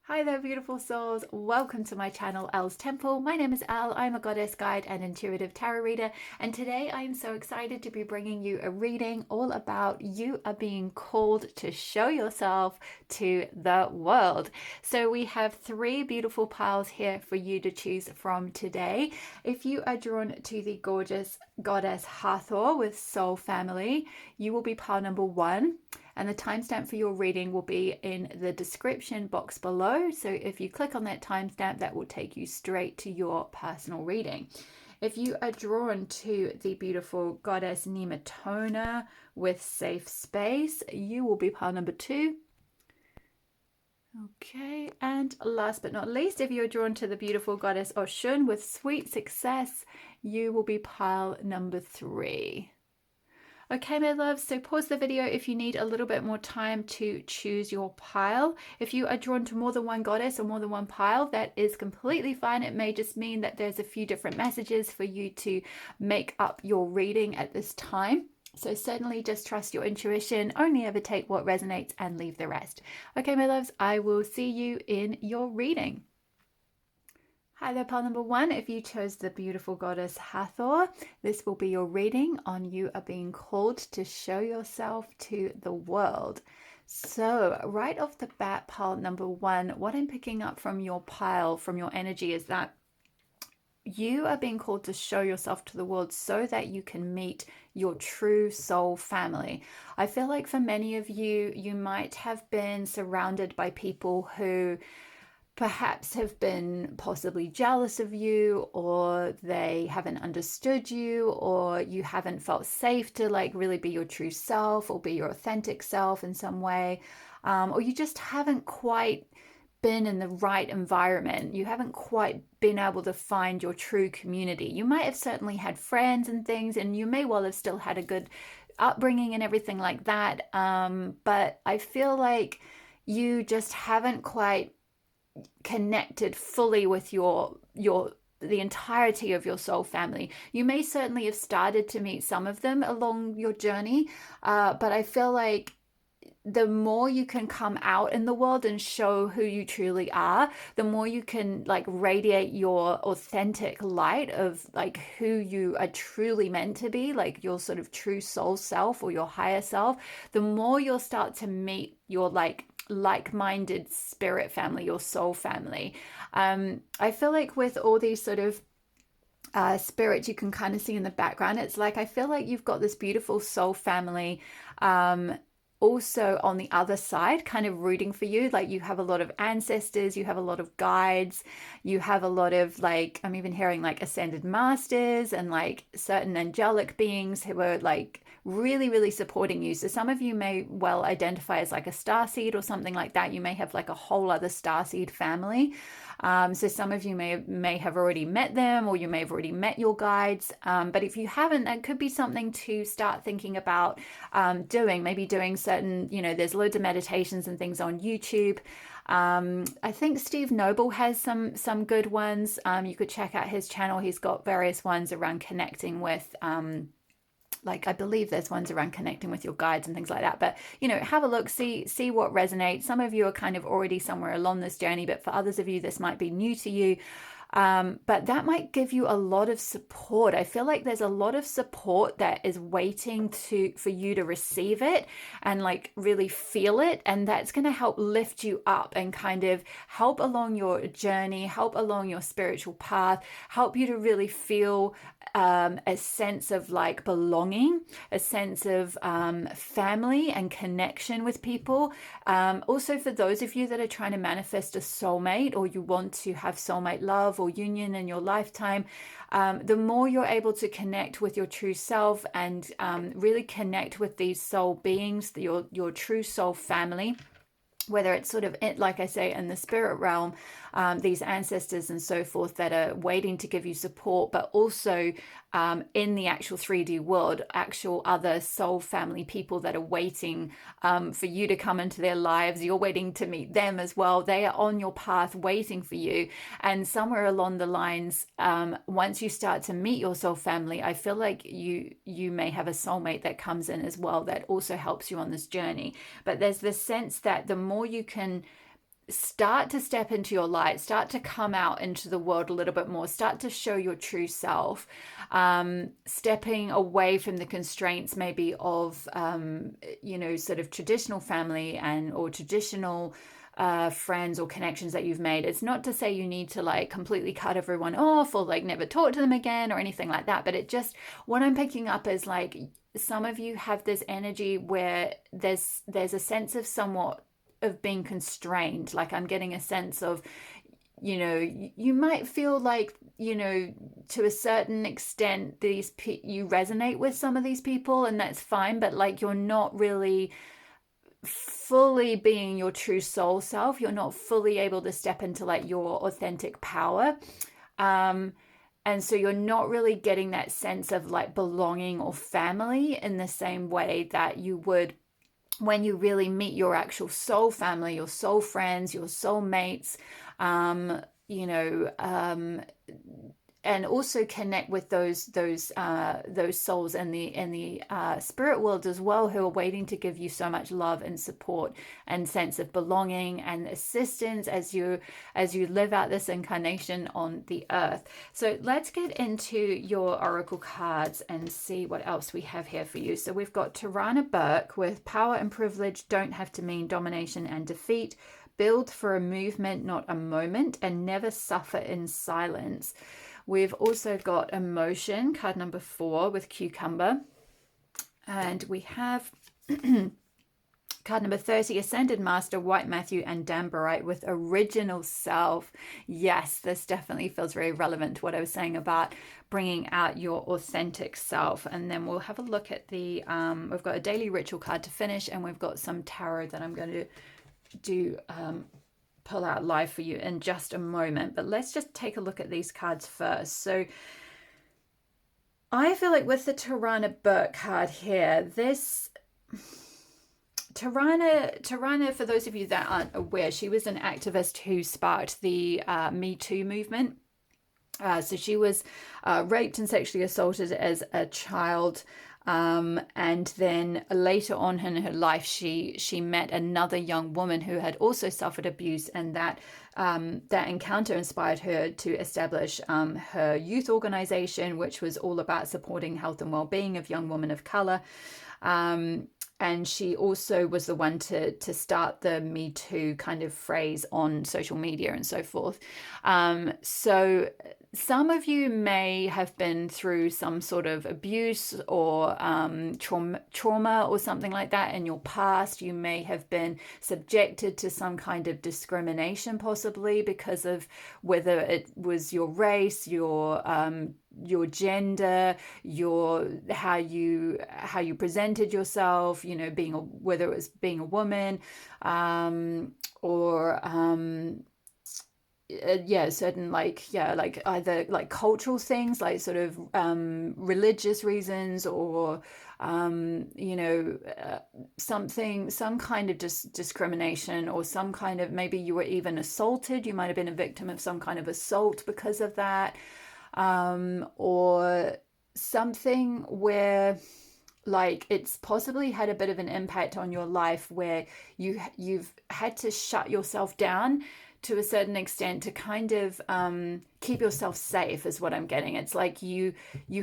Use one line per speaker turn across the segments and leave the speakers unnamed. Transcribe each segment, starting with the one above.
Hi there, beautiful souls. Welcome to my channel, Elle's Temple. My name is Elle. I'm a goddess guide and intuitive tarot reader. And today I am so excited to be bringing you a reading all about you are being called to show yourself to the world. So we have three beautiful piles here for you to choose from today. If you are drawn to the gorgeous goddess Hathor with Soul Family, you will be pile number 1. And the timestamp for your reading will be in the description box below. So if you click on that timestamp, that will take you straight to your personal reading. If you are drawn to the beautiful goddess Nematona with Safe Space, you will be pile number 2. Okay, and last but not least, if you're drawn to the beautiful goddess Oshun with Sweet Success, you will be pile number 3. Okay, my loves, so pause the video if you need a little bit more time to choose your pile. If you are drawn to more than one goddess or more than one pile, that is completely fine. It may just mean that there's a few different messages for you to make up your reading at this time. So certainly just trust your intuition, only ever take what resonates and leave the rest. Okay, my loves, I will see you in your reading. Hi there, pile number 1. If you chose the beautiful goddess Hathor, this will be your reading on you are being called to show yourself to the world. So right off the bat, pile number 1, what I'm picking up from your pile, from your energy, is that you are being called to show yourself to the world so that you can meet your true soul family. I feel like for many of you, you might have been surrounded by people who perhaps have been possibly jealous of you, or they haven't understood you, or you haven't felt safe to like really be your true self or be your authentic self in some way, or you just haven't quite been in the right environment. You haven't quite been able to find your true community. You might have certainly had friends and things, and you may well have still had a good upbringing and everything like that, but I feel like you just haven't quite connected fully with the entirety of your soul family. You may certainly have started to meet some of them along your journey, but I feel like the more you can come out in the world and show who you truly are, the more you can like radiate your authentic light of like who you are truly meant to be, like your sort of true soul self or your higher self, the more you'll start to meet your like-minded spirit family, your soul family. I feel like with all these sort of spirits you can kind of see in the background, it's like I feel like you've got this beautiful soul family also on the other side kind of rooting for you. Like you have a lot of ancestors, you have a lot of guides, you have a lot of like, I'm even hearing like ascended masters and like certain angelic beings who are like really supporting you. So some of you may well identify as like a starseed or something like that. You may have like a whole other starseed family. So some of you may have already met them, or you may have already met your guides. But if you haven't, that could be something to start thinking about doing. Maybe doing certain, there's loads of meditations and things on YouTube. I think Steve Noble has some good ones. You could check out his channel. He's got various ones around connecting with I believe there's ones around connecting with your guides and things like that. But, have a look, see what resonates. Some of you are kind of already somewhere along this journey, but for others of you, this might be new to you. But that might give you a lot of support. I feel like there's a lot of support that is waiting for you to receive it and like really feel it. And that's going to help lift you up and kind of help along your journey, help along your spiritual path, help you to really feel a sense of like belonging, a sense of family and connection with people. Also for those of you that are trying to manifest a soulmate, or you want to have soulmate love or union in your lifetime, the more you're able to connect with your true self and really connect with these soul beings, your true soul family, whether it's sort of, like I say, in the spirit realm, these ancestors and so forth that are waiting to give you support, but also in the actual 3D world, actual other soul family people that are waiting for you to come into their lives. You're waiting to meet them as well. They are on your path waiting for you. And somewhere along the lines, once you start to meet your soul family, I feel like you may have a soulmate that comes in as well that also helps you on this journey. But there's this sense that the more you can start to step into your light, start to come out into the world a little bit more, start to show your true self, stepping away from the constraints maybe of, sort of traditional family and or traditional friends or connections that you've made. It's not to say you need to like completely cut everyone off or like never talk to them again or anything like that, but it just, what I'm picking up is like some of you have this energy where there's a sense of somewhat of being constrained. Like I'm getting a sense of, you might feel like, to a certain extent you resonate with some of these people, and that's fine, but like you're not really fully being your true soul self. You're not fully able to step into like your authentic power. And so you're not really getting that sense of like belonging or family in the same way that you would when you really meet your actual soul family, your soul friends, your soul mates, and also connect with those souls in the spirit world as well, who are waiting to give you so much love and support and sense of belonging and assistance as you live out this incarnation on the earth. So let's get into your oracle cards and see what else we have here for you. So we've got Tarana Burke with power and privilege don't have to mean domination and defeat. Build for a movement, not a moment, and never suffer in silence. We've also got emotion, card number 4 with cucumber. And we have card number 30, Ascended Master, White Matthew, and Dambarite with original self. Yes, this definitely feels very relevant to what I was saying about bringing out your authentic self. And then we'll have a look at the, we've got a daily ritual card to finish, and we've got some tarot that I'm going to do pull out live for you in just a moment. But let's just take a look at these cards first. So I feel like with the Tarana Burke card here, this Tarana, for those of you that aren't aware, she was an activist who sparked the Me Too movement. So she was raped and sexually assaulted as a child. And then later on in her life, she met another young woman who had also suffered abuse, and that encounter inspired her to establish her youth organization, which was all about supporting health and well-being of young women of color. And she also was the one to start the Me Too kind of phrase on social media and so forth. So some of you may have been through some sort of abuse or trauma or something like that in your past. You may have been subjected to some kind of discrimination, possibly because of whether it was your race, your gender, how you presented yourself, whether it was being a woman, or certain like either like cultural things, like sort of religious reasons, or some kind of discrimination, or some kind of, maybe you were even assaulted. You might have been a victim of some kind of assault because of that. Or something where like it's possibly had a bit of an impact on your life, where you've had to shut yourself down to a certain extent to kind of keep yourself safe, is what I'm getting. It's like you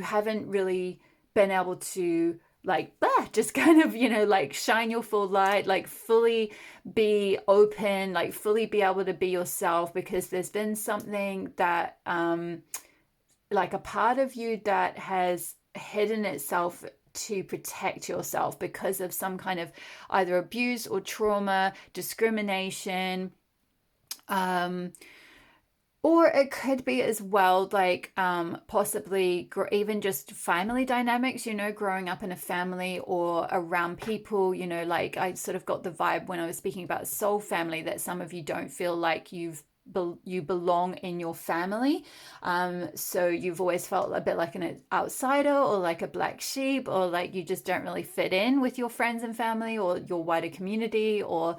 haven't really been able to like just kind of like shine your full light, like fully be open, like fully be able to be yourself, because there's been something that like a part of you that has hidden itself to protect yourself because of some kind of either abuse or trauma, discrimination, or it could be as well like possibly even just family dynamics, growing up in a family or around people, like I sort of got the vibe when I was speaking about soul family that some of you don't feel like you belong in your family. So you've always felt a bit like an outsider, or like a black sheep, or like you just don't really fit in with your friends and family or your wider community or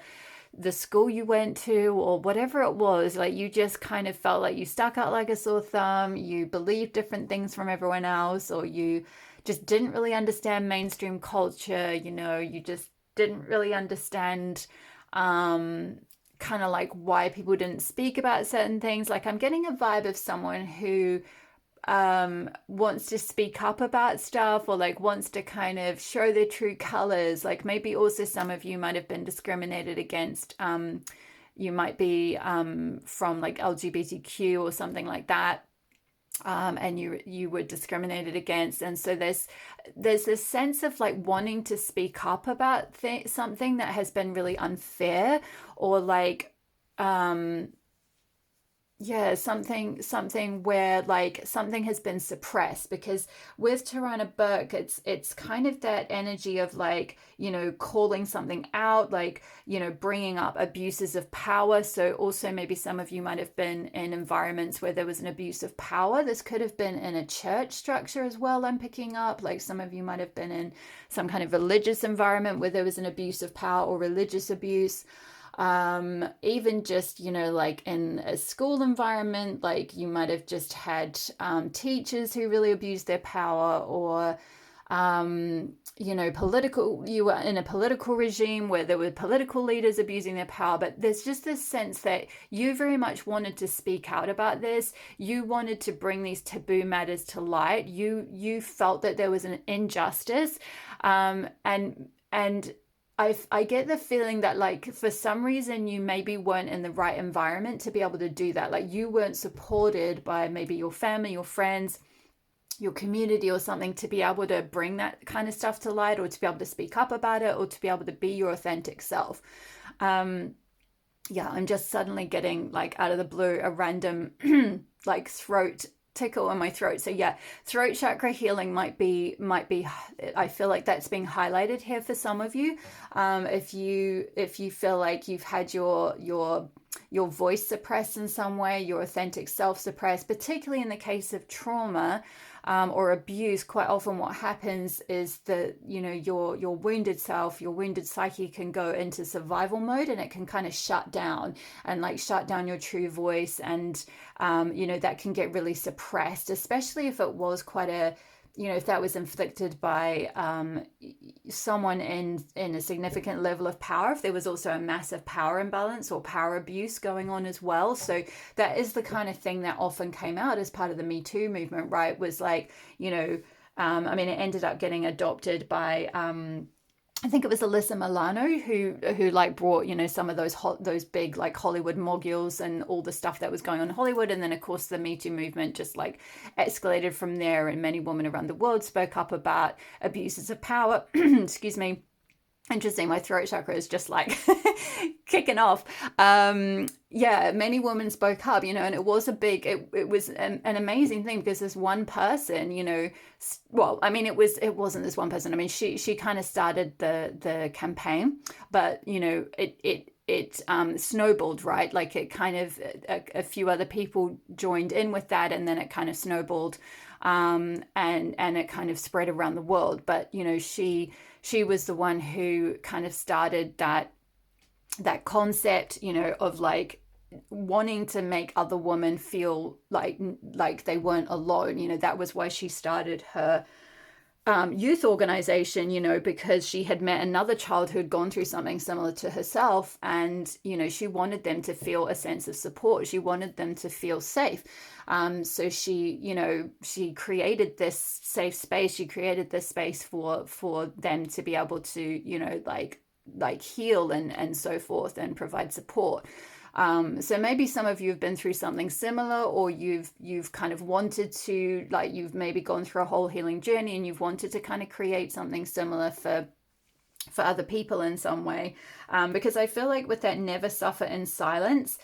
the school you went to, or whatever it was. Like you just kind of felt like you stuck out like a sore thumb, you believed different things from everyone else, or you just didn't really understand mainstream culture, you just didn't really understand kind of like why people didn't speak about certain things. Like I'm getting a vibe of someone who wants to speak up about stuff, or like wants to kind of show their true colors. Like maybe also some of you might have been discriminated against. You might be from like LGBTQ or something like that. And you were discriminated against, and so there's this sense of like wanting to speak up about something that has been really unfair, or like yeah, something where like something has been suppressed. Because with Tarana Burke, it's kind of that energy of like, you know, calling something out, like, you know, bringing up abuses of power. So also maybe some of you might have been in environments where there was an abuse of power. This could have been in a church structure as well, I'm picking up. Like some of you might have been in some kind of religious environment where there was an abuse of power or religious abuse. Even just, you know, like in a school environment, like you might have just had teachers who really abused their power, or you know, you were in a political regime where there were political leaders abusing their power. But there's just this sense that you very much wanted to speak out about this. You wanted to bring these taboo matters to light. You felt that there was an injustice, and I get the feeling that like for some reason you maybe weren't in the right environment to be able to do that. Like you weren't supported by maybe your family, your friends, your community or something, to be able to bring that kind of stuff to light, or to be able to speak up about it, or to be able to be your authentic self. Yeah, I'm just suddenly getting like out of the blue a random like throat tickle in my throat. So yeah, throat chakra healing might be I feel like that's being highlighted here for some of you. If you feel like you've had your voice suppressed in some way, your authentic self suppressed, particularly in the case of trauma or abuse. Quite often what happens is that, you know, your wounded self, your wounded psyche can go into survival mode, and it can kind of shut down and like shut down your true voice. And you know, that can get really suppressed, especially if it was quite a, you know, if that was inflicted by someone in a significant level of power, if there was also a massive power imbalance or power abuse going on as well. So that is the kind of thing that often came out as part of the Me Too movement, right? Was like, you know, I mean, it ended up getting adopted by I think it was Alyssa Milano who like brought, you know, some of those big like Hollywood moguls and all the stuff that was going on in Hollywood. And then of course the Me Too movement just like escalated from there, and many women around the world spoke up about abuses of power. Excuse me. Interesting, my throat chakra is just like kicking off. Yeah, many women spoke up, you know, and it was it was an amazing thing, because this one person, you know, well, I mean, it wasn't this one person. I mean, she kind of started the campaign, but you know, it snowballed, right? Like it kind of a few other people joined in with that, and then it kind of snowballed, and it kind of spread around the world. But you know, she was the one who kind of started that concept, you know, of like wanting to make other women feel like they weren't alone. You know, that was why she started her youth organization, you know, because she had met another child who had gone through something similar to herself. And, you know, she wanted them to feel a sense of support. She wanted them to feel safe. So she, you know, she created this safe space. She created this space for them to be able to, you know, like heal and so forth, and provide support. So maybe some of you have been through something similar, or you've kind of wanted to, like, you've maybe gone through a whole healing journey and you've wanted to kind of create something similar for other people in some way. Because I feel like with that never suffer in silence,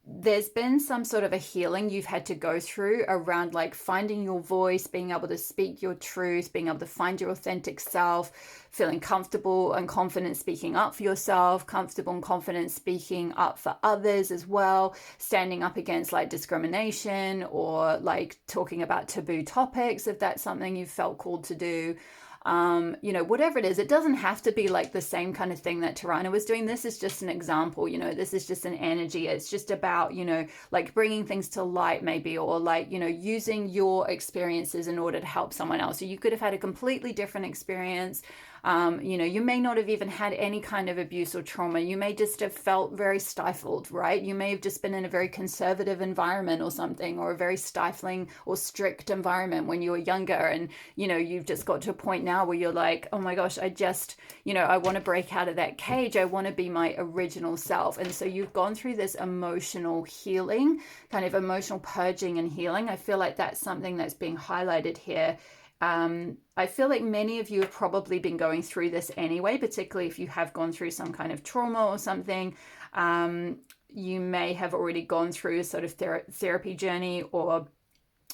there's been some sort of a healing you've had to go through around like finding your voice, being able to speak your truth, being able to find your authentic self, feeling comfortable and confident speaking up for yourself, comfortable and confident speaking up for others as well, standing up against like discrimination, or like talking about taboo topics if that's something you've felt called to do. You know, whatever it is, it doesn't have to be like the same kind of thing that Tarana was doing. This is just an example, you know, this is just an energy. It's just about, you know, like bringing things to light maybe, or like, you know, using your experiences in order to help someone else. So you could have had a completely different experience. You know, you may not have even had any kind of abuse or trauma. You may just have felt very stifled, right? You may have just been in a very conservative environment or something, or a very stifling or strict environment when you were younger. And, you know, you've just got to a point now where you're like, oh my gosh, you know, I want to break out of that cage. I want to be my original self. And so you've gone through this emotional healing, kind of emotional purging and healing. I feel like that's something that's being highlighted here. I feel like many of you have probably been going through this anyway, particularly if you have gone through some kind of trauma or something. You may have already gone through a sort of therapy journey, or,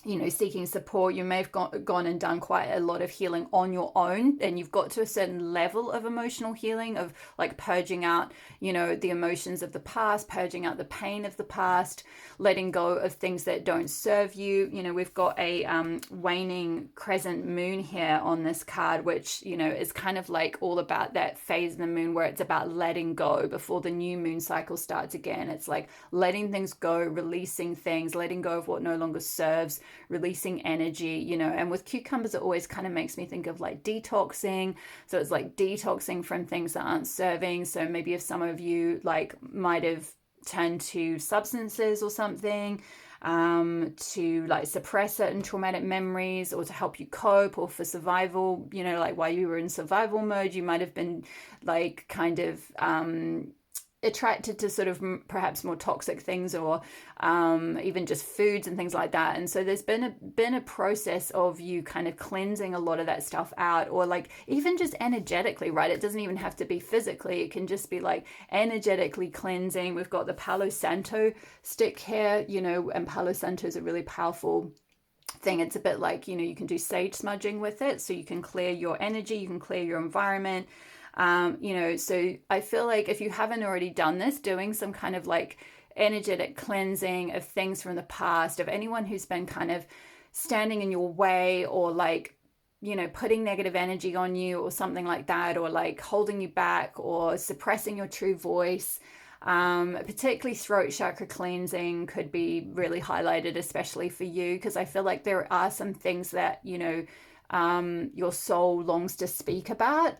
you know, seeking support. You may have gone and done quite a lot of healing on your own, and you've got to a certain level of emotional healing, of like purging out, you know, the emotions of the past, purging out the pain of the past, letting go of things that don't serve you. You know, we've got a waning crescent moon here on this card, which, you know, is kind of like all about that phase of the moon where it's about letting go before the new moon cycle starts again. It's like letting things go, releasing things, letting go of what no longer serves, releasing energy, you know. And with cucumbers, it always kind of makes me think of like detoxing. So it's like detoxing from things that aren't serving. So maybe if some of you like might have turned to substances or something, to like suppress certain traumatic memories, or to help you cope, or for survival, you know, like while you were in survival mode, you might have been like kind of attracted to sort of perhaps more toxic things, or even just foods and things like that. And so there's been a process of you kind of cleansing a lot of that stuff out, or like even just energetically, right? It doesn't even have to be physically. It can just be like energetically cleansing. We've got the Palo Santo stick here, you know, and Palo Santo is a really powerful thing. It's a bit like, you know, you can do sage smudging with it, so you can clear your energy, you can clear your environment. You know, so I feel like if you haven't already done this, doing some kind of like energetic cleansing of things from the past, of anyone who's been kind of standing in your way, or like, you know, putting negative energy on you or something like that, or like holding you back or suppressing your true voice. Particularly throat chakra cleansing could be really highlighted, especially for you, because I feel like there are some things that, you know, your soul longs to speak about,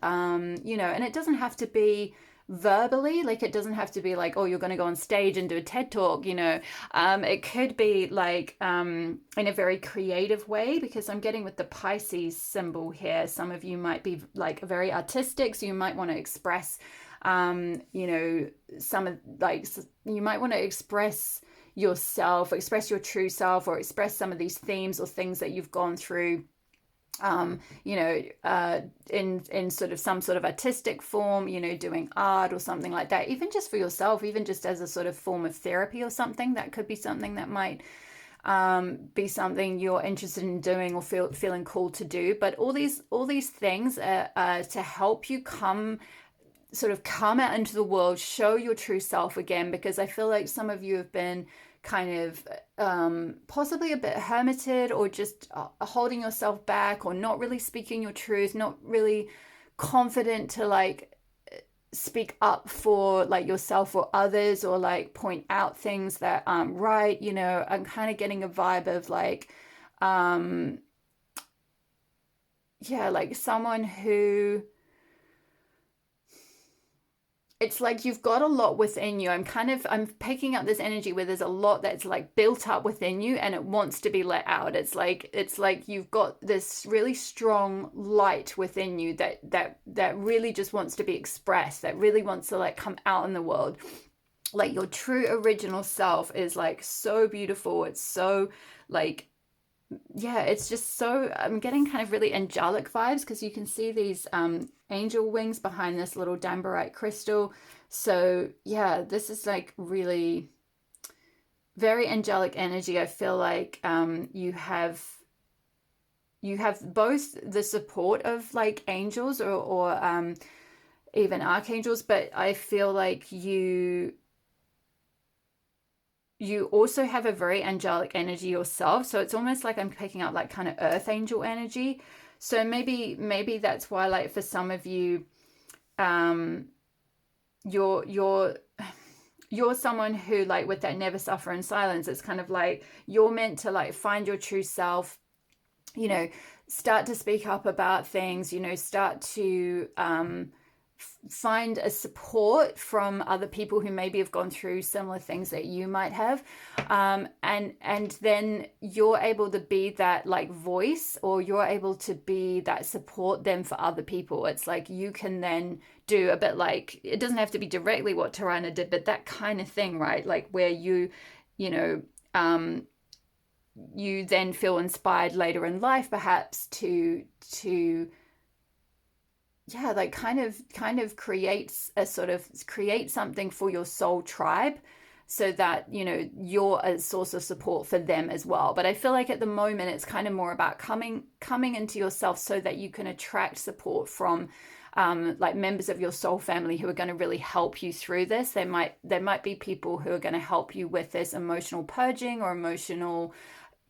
you know, and it doesn't have to be verbally, like it doesn't have to be like, oh, you're going to go on stage and do a TED talk, you know. It could be like in a very creative way, because I'm getting with the Pisces symbol here, some of you might be like very artistic, so you might want to express, you know, some of like, you might want to express yourself, express your true self, or express some of these themes or things that you've gone through, you know, in sort of some sort of artistic form, you know, doing art or something like that, even just for yourself, even just as a sort of form of therapy or something. That could be something that might be something you're interested in doing, or feeling called to do. But all these things are to help you come out into the world, show your true self again, because I feel like some of you have been kind of possibly a bit hermited, or just holding yourself back, or not really speaking your truth, not really confident to like speak up for like yourself or others, or like point out things that aren't right. You know, I'm kind of getting a vibe of like yeah, like someone who, it's like you've got a lot within you. I'm picking up this energy where there's a lot that's like built up within you, and it wants to be let out. It's like you've got this really strong light within you that really just wants to be expressed, that really wants to like come out in the world. Like your true original self is like so beautiful. It's so like, yeah, it's just so, I'm getting kind of really angelic vibes, because you can see these angel wings behind this little dambarite crystal. So yeah, this is like really very angelic energy. I feel like you have both the support of like angels, or even archangels, but I feel like you also have a very angelic energy yourself. So it's almost like I'm picking up like kind of earth angel energy. So maybe that's why, like, for some of you, you're someone who, like, with that never suffer in silence, it's kind of like you're meant to like find your true self, you know, start to speak up about things, you know, start to find a support from other people who maybe have gone through similar things that you might have, and then you're able to be that like voice, or you're able to be that support then for other people. It's like you can then do a bit like, it doesn't have to be directly what Tarana did, but that kind of thing, right? Like where you know, you then feel inspired later in life perhaps to yeah, like kind of creates a sort of create something for your soul tribe, so that, you know, you're a source of support for them as well. But I feel like at the moment it's kind of more about coming into yourself so that you can attract support from like members of your soul family who are going to really help you through this. There might be people who are going to help you with this emotional purging or emotional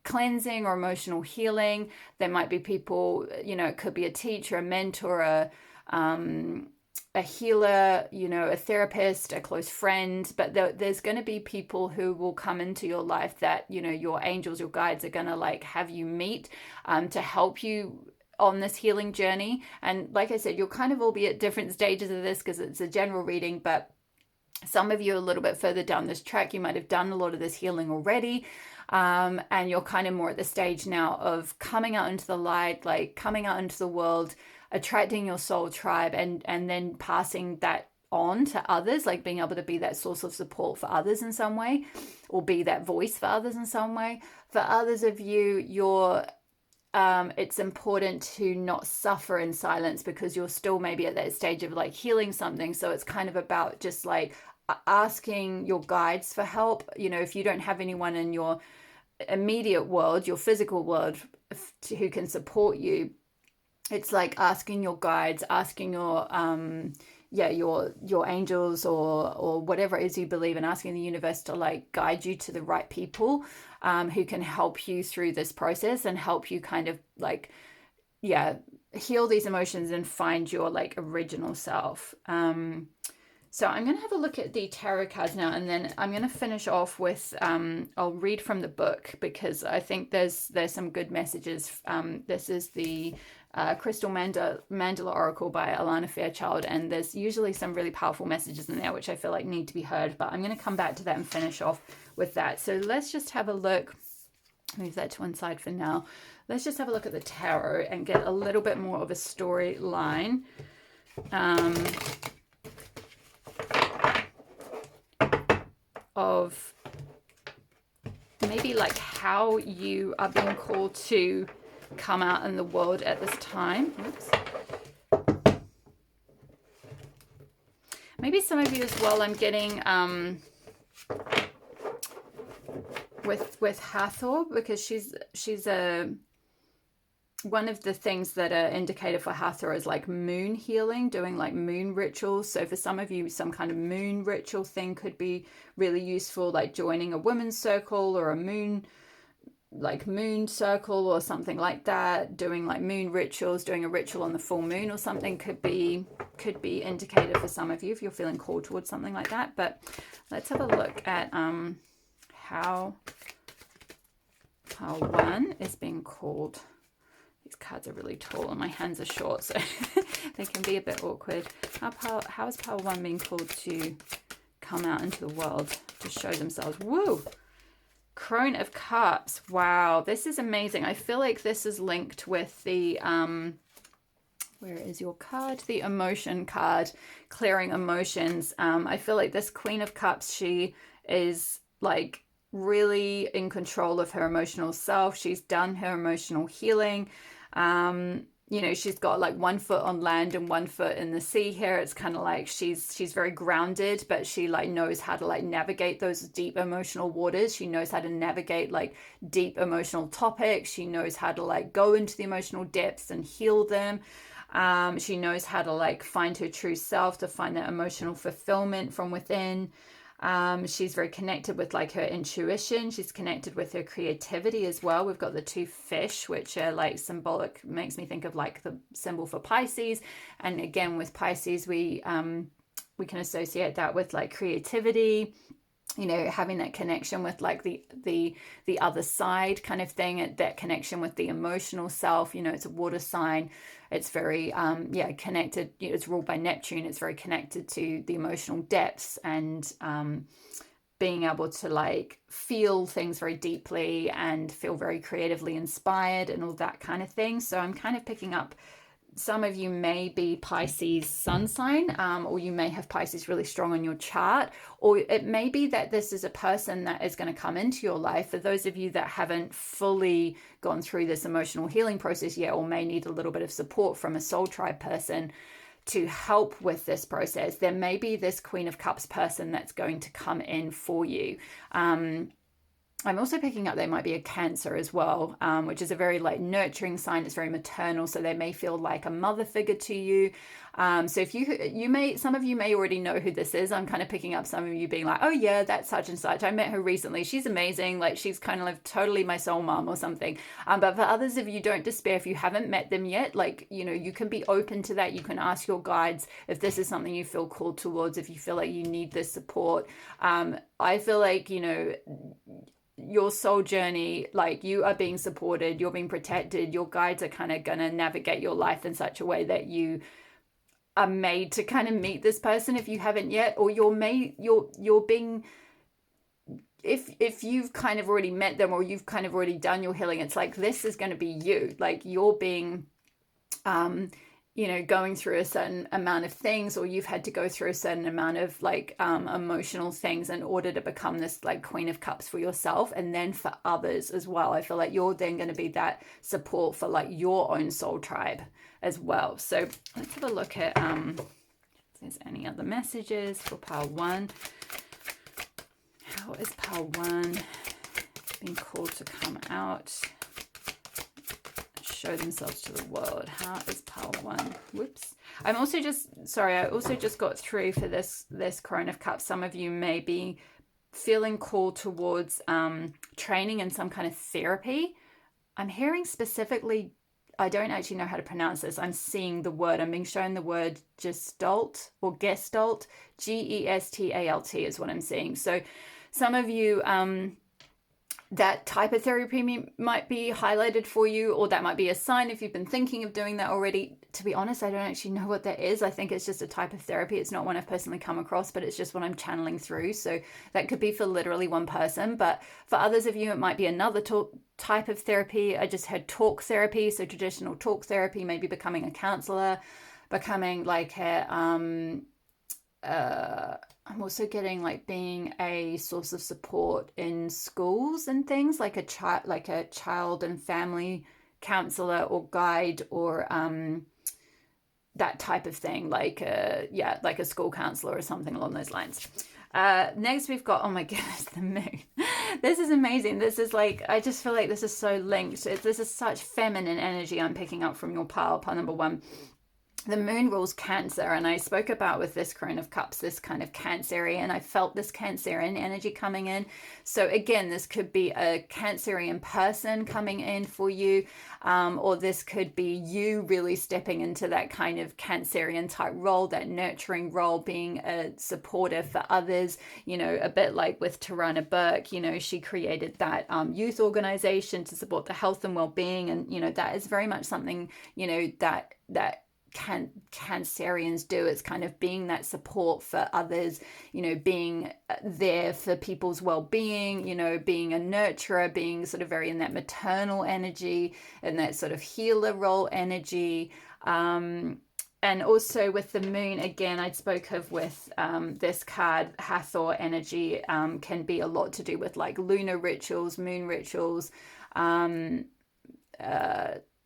cleansing or emotional healing. There might be people, you know, it could be a teacher, a mentor, a healer, you know, a therapist, a close friend. But there's going to be people who will come into your life that, you know, your angels, your guides are going to like have you meet to help you on this healing journey. And like I said, you'll kind of all be at different stages of this because it's a general reading, but some of you are a little bit further down this track. You might have done a lot of this healing already. And you're kind of more at the stage now of coming out into the light, like coming out into the world, attracting your soul tribe, and then passing that on to others, like being able to be that source of support for others in some way, or be that voice for others in some way. For others of you, it's important to not suffer in silence because you're still maybe at that stage of like healing something. So it's kind of about just like asking your guides for help. You know, if you don't have anyone in your immediate world, your physical world, who can support you, it's like asking your guides, asking your your angels, or whatever it is you believe in, asking the universe to like guide you to the right people who can help you through this process and help you kind of like heal these emotions and find your like original self. So I'm going to have a look at the tarot cards now, and then I'm going to finish off with, I'll read from the book because I think there's some good messages. This is the Crystal Mandala Oracle by Alana Fairchild, and there's usually some really powerful messages in there which I feel like need to be heard, but I'm going to come back to that and finish off with that. So let's just have a look. Move that to one side for now. Let's just have a look at the tarot and get a little bit more of a storyline. Of maybe like how you are being called to come out in the world at this time. Oops. Maybe some of you as well, I'm getting with Hathor, because she's a one of the things that are indicated for Hathor is like moon healing, doing like moon rituals. So for some of you, some kind of moon ritual thing could be really useful, like joining a women's circle or a moon circle or something like that. Doing like moon rituals, doing a ritual on the full moon or something could be indicated for some of you if you're feeling called towards something like that. But let's have a look at how one is being called. These cards are really tall and my hands are short, so they can be a bit awkward. How is Power 1 being called to come out into the world, to show themselves? Woo! Crone of Cups. Wow, this is amazing. I feel like this is linked with the, where is your card? The emotion card, clearing emotions. I feel like this Queen of Cups, she is like really in control of her emotional self. She's done her emotional healing. You know, she's got like one foot on land and one foot in the sea here. It's kind of like she's very grounded, but she like knows how to like navigate those deep emotional waters. She knows how to navigate like deep emotional topics. She knows how to like go into the emotional depths and heal them. She knows how to like find her true self, to find that emotional fulfillment from within. She's very connected with like her intuition. She's connected with her creativity as well. We've got the two fish, which are like symbolic, makes me think of like the symbol for Pisces. And again, with Pisces, we can associate that with like creativity, you know, having that connection with like the other side kind of thing, that connection with the emotional self. You know, it's a water sign. It's very yeah, connected. You know, it's ruled by Neptune. It's very connected to the emotional depths, and being able to like feel things very deeply and feel very creatively inspired and all that kind of thing. So I'm kind of picking up, some of you may be Pisces sun sign, or you may have Pisces really strong on your chart, or it may be that this is a person that is going to come into your life. For those of you that haven't fully gone through this emotional healing process yet, or may need a little bit of support from a soul tribe person to help with this process, there may be this Queen of Cups person that's going to come in for you. I'm also picking up there might be a Cancer as well, which is a very like nurturing sign. It's very maternal, so they may feel like a mother figure to you. So if you may, some of you may already know who this is. I'm kind of picking up some of you being like, oh yeah, that's such and such. I met her recently. She's amazing. Like she's kind of like totally my soul mom or something. But for others of you, don't despair if you haven't met them yet. Like, you know, you can be open to that. You can ask your guides if this is something you feel called towards, if you feel like you need this support. I feel like, you know, your soul journey, like you are being supported, you're being protected, your guides are kind of going to navigate your life in such a way that you are made to kind of meet this person if you haven't yet, or you're being, if you've kind of already met them or you've kind of already done your healing, it's like this is going to be you, like you're being you know, going through a certain amount of things, or you've had to go through a certain amount of like emotional things in order to become this like Queen of Cups for yourself, and then for others as well. I feel like you're then going to be that support for like your own soul tribe as well. So let's have a look at if there's any other messages for pile 1. How is pile 1 being called to come out, show themselves to the world? How is pile 1? Whoops. I'm also just, sorry, I also just got through for this Crone of Cups. Some of you may be feeling called towards training in some kind of therapy. I'm hearing specifically, I don't actually know how to pronounce this. I'm seeing the word, I'm being shown the word gestalt or gestalt, Gestalt is what I'm seeing. So some of you, that type of therapy might be highlighted for you, or that might be a sign if you've been thinking of doing that already. To be honest, I don't actually know what that is. I think it's just a type of therapy. It's not one I've personally come across, but it's just what I'm channeling through. So that could be for literally one person, but for others of you, it might be another type of therapy. I just heard talk therapy. So traditional talk therapy, maybe becoming a counselor, becoming like a, I'm also getting like being a source of support in schools and things, like a child and family counselor or guide, or that type of thing, like like a school counselor or something along those lines. Next we've got, oh my goodness, the moon. This is amazing. This is like, I just feel like this is so linked. This is such feminine energy I'm picking up from your pile number 1. The moon rules Cancer, and I spoke about with this Crone of Cups, this kind of Cancerian. I felt this Cancerian energy coming in. So again, this could be a Cancerian person coming in for you, or this could be you really stepping into that kind of Cancerian type role, that nurturing role, being a supporter for others. You know, a bit like with Tarana Burke, you know, she created that youth organization to support the health and well-being, and you know, that is very much something, you know, that Cancerians do. It's kind of being that support for others, you know, being there for people's well-being, you know, being a nurturer, being sort of very in that maternal energy and that sort of healer role energy. And also with the moon, again, I spoke of with this card, Hathor energy, can be a lot to do with like lunar rituals, moon rituals,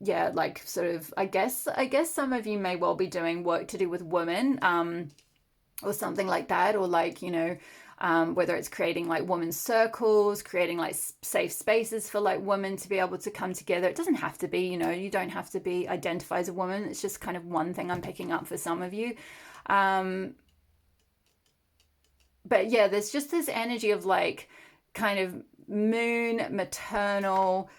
yeah, like sort of, I guess some of you may well be doing work to do with women, or something like that, or like, you know, whether it's creating like women's circles, creating like safe spaces for like women to be able to come together. It doesn't have to be, you know, you don't have to be identify as a woman. It's just kind of one thing I'm picking up for some of you. But yeah, there's just this energy of like kind of moon, maternal,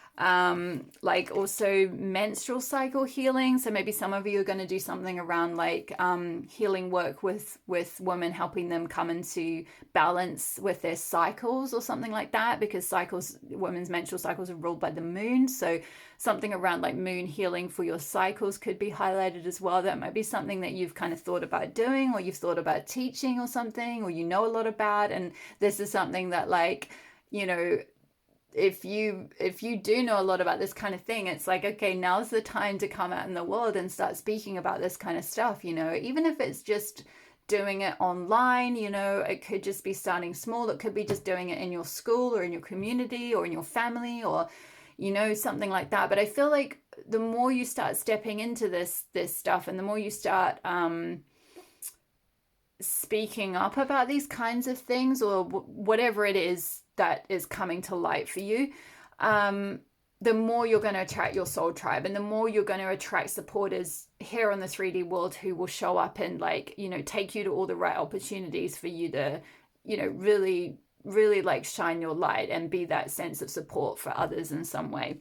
like also menstrual cycle healing. So maybe some of you are going to do something around like healing work with women, helping them come into balance with their cycles or something like that, because cycles, women's menstrual cycles are ruled by the moon. So something around like moon healing for your cycles could be highlighted as well. That might be something that you've kind of thought about doing, or you've thought about teaching or something, or you know a lot about. And this is something that, like, you know, if you do know a lot about this kind of thing, it's like, okay, now's the time to come out in the world and start speaking about this kind of stuff, you know, even if it's just doing it online, you know, it could just be starting small. It could be just doing it in your school or in your community or in your family, or, you know, something like that. But I feel like the more you start stepping into this stuff, and the more you start speaking up about these kinds of things, or whatever it is that is coming to light for you, the more you're going to attract your soul tribe, and the more you're going to attract supporters here on the 3D world who will show up and, like, you know, take you to all the right opportunities for you to, you know, really like shine your light and be that sense of support for others in some way.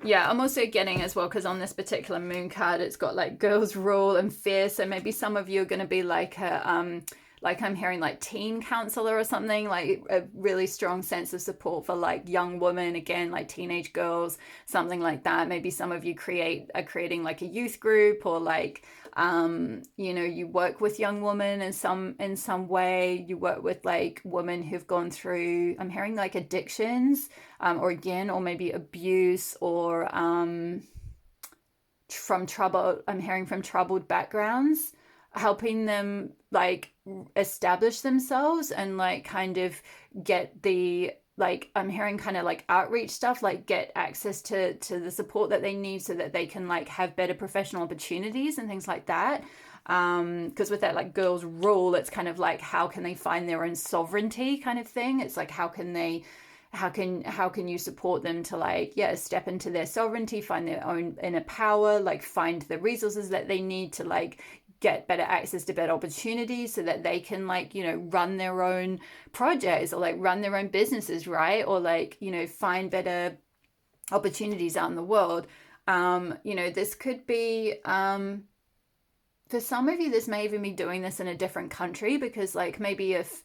Yeah, I'm also getting as well, because on this particular moon card, it's got like girls rule and fear. So maybe some of you are going to be like a, like I'm hearing like teen counselor or something, like a really strong sense of support for like young women, again, like teenage girls, something like that. Maybe some of you are creating like a youth group, or like, you know, you work with young women in some way. You work with like women who've gone through, I'm hearing like addictions, or maybe abuse, or from trouble. I'm hearing from troubled backgrounds, helping them like establish themselves and like kind of get the, like, I'm hearing kind of like outreach stuff, like get access to the support that they need so that they can like have better professional opportunities and things like that. Because with that like girls rule, it's kind of like, how can they find their own sovereignty kind of thing. It's like, how can you support them to, like, yeah, step into their sovereignty, find their own inner power, like find the resources that they need to like get better access to better opportunities so that they can, like, you know, run their own projects, or like run their own businesses, right? Or like, you know, find better opportunities out in the world. You know, this could be, for some of you, this may even be doing this in a different country, because like maybe if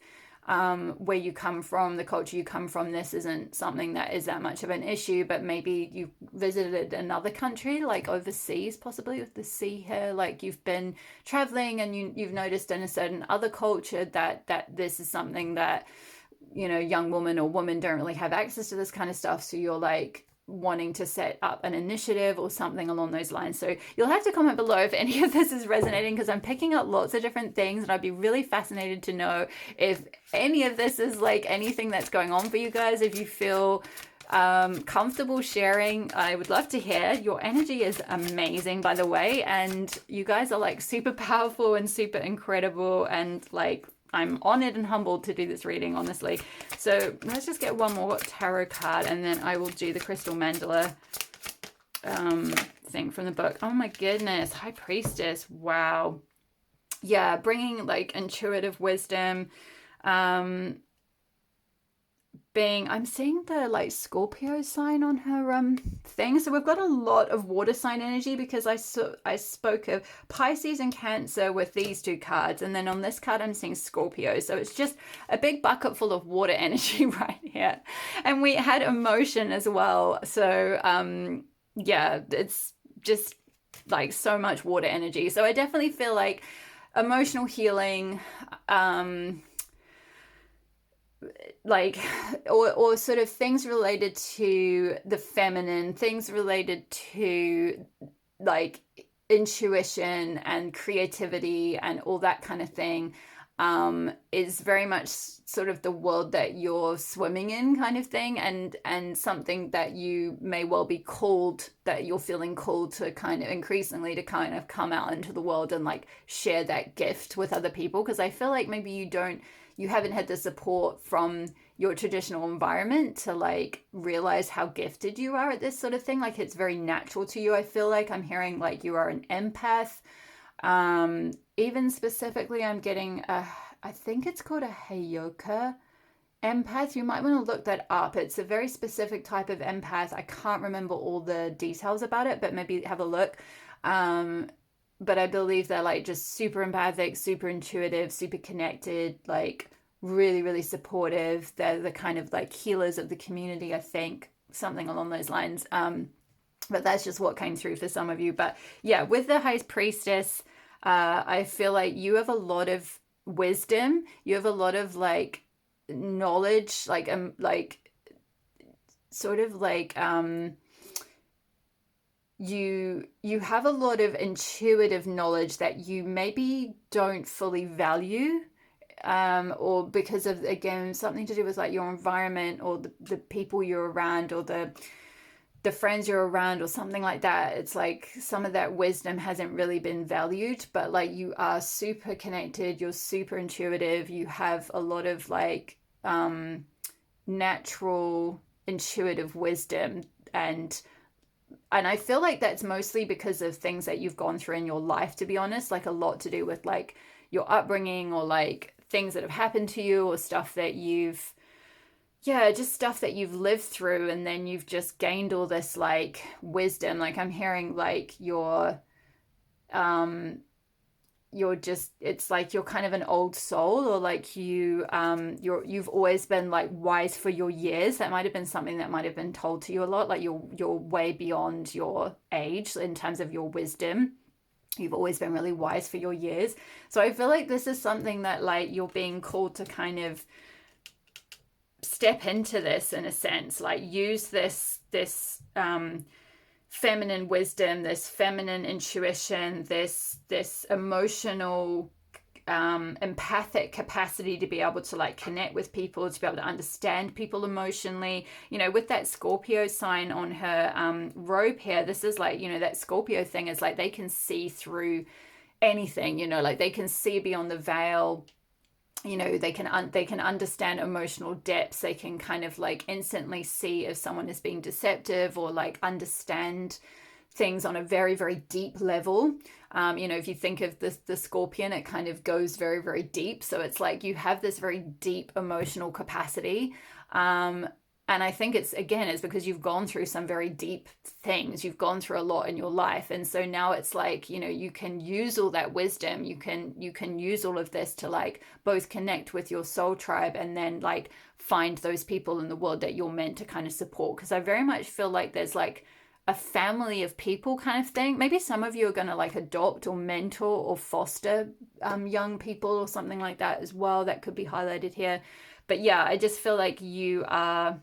where you come from, the culture you come from, this isn't something that is that much of an issue, but maybe you visited another country, like overseas, possibly with the sea here, like you've been traveling and you've noticed in a certain other culture that this is something that, you know, young women or women don't really have access to this kind of stuff. So you're like wanting to set up an initiative or something along those lines. So you'll have to comment below if any of this is resonating, because I'm picking up lots of different things, and I'd be really fascinated to know if any of this is like anything that's going on for you guys. If you feel comfortable sharing, I would love to hear. Your energy is amazing, by the way, and you guys are like super powerful and super incredible, and like I'm honored and humbled to do this reading, honestly. So let's just get one more tarot card, and then I will do the crystal mandala thing from the book. Oh my goodness, High Priestess. Wow. Yeah, bringing like intuitive wisdom. I'm seeing the like Scorpio sign on her thing. So we've got a lot of water sign energy, because I spoke of Pisces and Cancer with these two cards, and then on this card I'm seeing Scorpio. So it's just a big bucket full of water energy right here. And we had emotion as well. So yeah, it's just like so much water energy. So I definitely feel like emotional healing, like, or sort of things related to the feminine, things related to like intuition and creativity and all that kind of thing, is very much sort of the world that you're swimming in kind of thing, and something that you may well be called, that you're feeling called to kind of increasingly to kind of come out into the world and like share that gift with other people. Because I feel like maybe you haven't had the support from your traditional environment to like realize how gifted you are at this sort of thing. Like it's very natural to you. I feel like I'm hearing like you are an empath. Even specifically, I'm getting I think it's called a Heyoka empath, you might want to look that up. It's a very specific type of empath. I can't remember all the details about it, but maybe have a look. But I believe they're like just super empathic, super intuitive, super connected, like really, really supportive. They're the kind of like healers of the community, I think, something along those lines. But that's just what came through for some of you. But yeah, with the High Priestess, I feel like you have a lot of wisdom. You have a lot of like knowledge, like sort of like you have a lot of intuitive knowledge that you maybe don't fully value, or because of, again, something to do with like your environment or the people you're around, or the friends you're around, or something like that. It's like some of that wisdom hasn't really been valued, but like you are super connected, you're super intuitive, you have a lot of like natural intuitive wisdom, and I feel like that's mostly because of things that you've gone through in your life, to be honest, like a lot to do with like your upbringing, or like things that have happened to you, or stuff that you've, yeah, just stuff that you've lived through, and then you've just gained all this like wisdom. Like I'm hearing like you're just, it's like you're kind of an old soul, or like you've always been like wise for your years. That might have been something that might have been told to you a lot, like you're way beyond your age in terms of your wisdom. You've always been really wise for your years. So I feel like this is something that like you're being called to kind of step into this, in a sense, like use this feminine wisdom, this feminine intuition, this emotional empathic capacity to be able to like connect with people, to be able to understand people emotionally. You know, with that Scorpio sign on her robe here, this is like, you know, that Scorpio thing is like they can see through anything, you know, like they can see beyond the veil. You know, they can understand emotional depths. They can kind of like instantly see if someone is being deceptive, or like understand things on a very, very deep level. You know, if you think of the scorpion, it kind of goes very, very deep. So it's like you have this very deep emotional capacity. And I think it's because you've gone through some very deep things. You've gone through a lot in your life. And so now it's like, you know, you can use all that wisdom. You can use all of this to like both connect with your soul tribe, and then like find those people in the world that you're meant to kind of support. Because I very much feel like there's like a family of people kind of thing. Maybe some of you are going to like adopt or mentor or foster young people or something like that as well. That could be highlighted here. But yeah, I just feel like you are...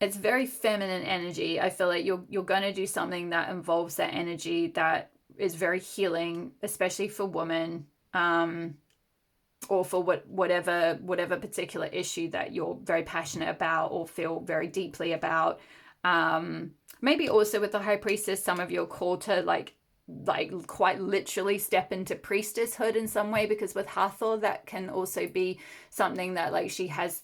it's very feminine energy. I feel like you're going to do something that involves that energy, that is very healing, especially for women, or for whatever particular issue that you're very passionate about or feel very deeply about. Maybe also with the High Priestess, some of you are called to like quite literally step into priestesshood in some way, because with Hathor, that can also be something that like she has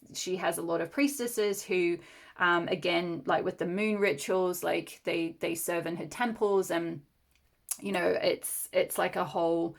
a lot of priestesses who, again, like with the moon rituals, like they serve in her temples, and you know, it's like a whole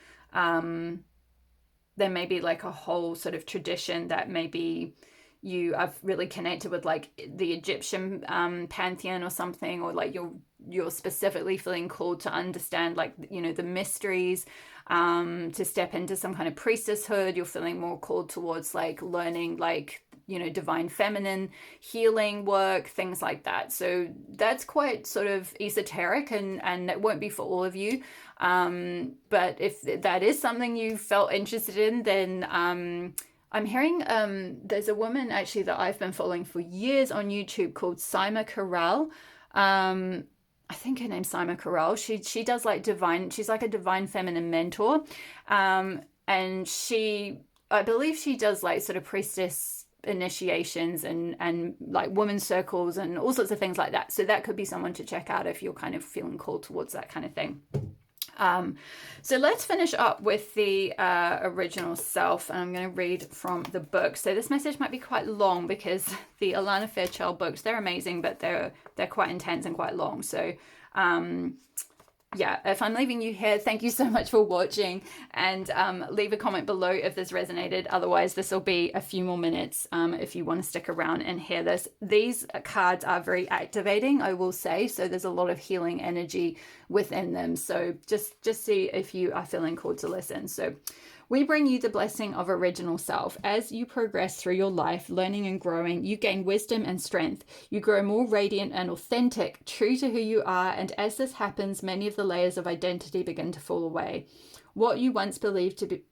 there may be like a whole sort of tradition that maybe you have really connected with, like the Egyptian pantheon or something, or like you're specifically feeling called to understand, like, you know, the mysteries, to step into some kind of priestesshood. You're feeling more called towards like learning, like, you know, divine feminine healing work, things like that. So that's quite sort of esoteric, and it won't be for all of you. But if that is something you felt interested in, then I'm hearing there's a woman actually that I've been following for years on YouTube called Sima Corral. I think her name's Sima Corral. She does like she's like a divine feminine mentor. And I believe she does like sort of priestess initiations and like women's circles and all sorts of things like that. So that could be someone to check out if you're kind of feeling called towards that kind of thing. So let's finish up with the original self, and I'm going to read from the book. So this message might be quite long because the Alana Fairchild books, they're amazing, but they're quite intense and quite long. So yeah, if I'm leaving you here, thank you so much for watching, and leave a comment below if this resonated. Otherwise, this will be a few more minutes if you want to stick around and hear this. These cards are very activating, I will say, so there's a lot of healing energy within them. So just see if you are feeling called to listen. So we bring you the blessing of original self. As you progress through your life, learning and growing, you gain wisdom and strength. You grow more radiant and authentic, true to who you are. And as this happens, many of the layers of identity begin to fall away. What you once believed to be,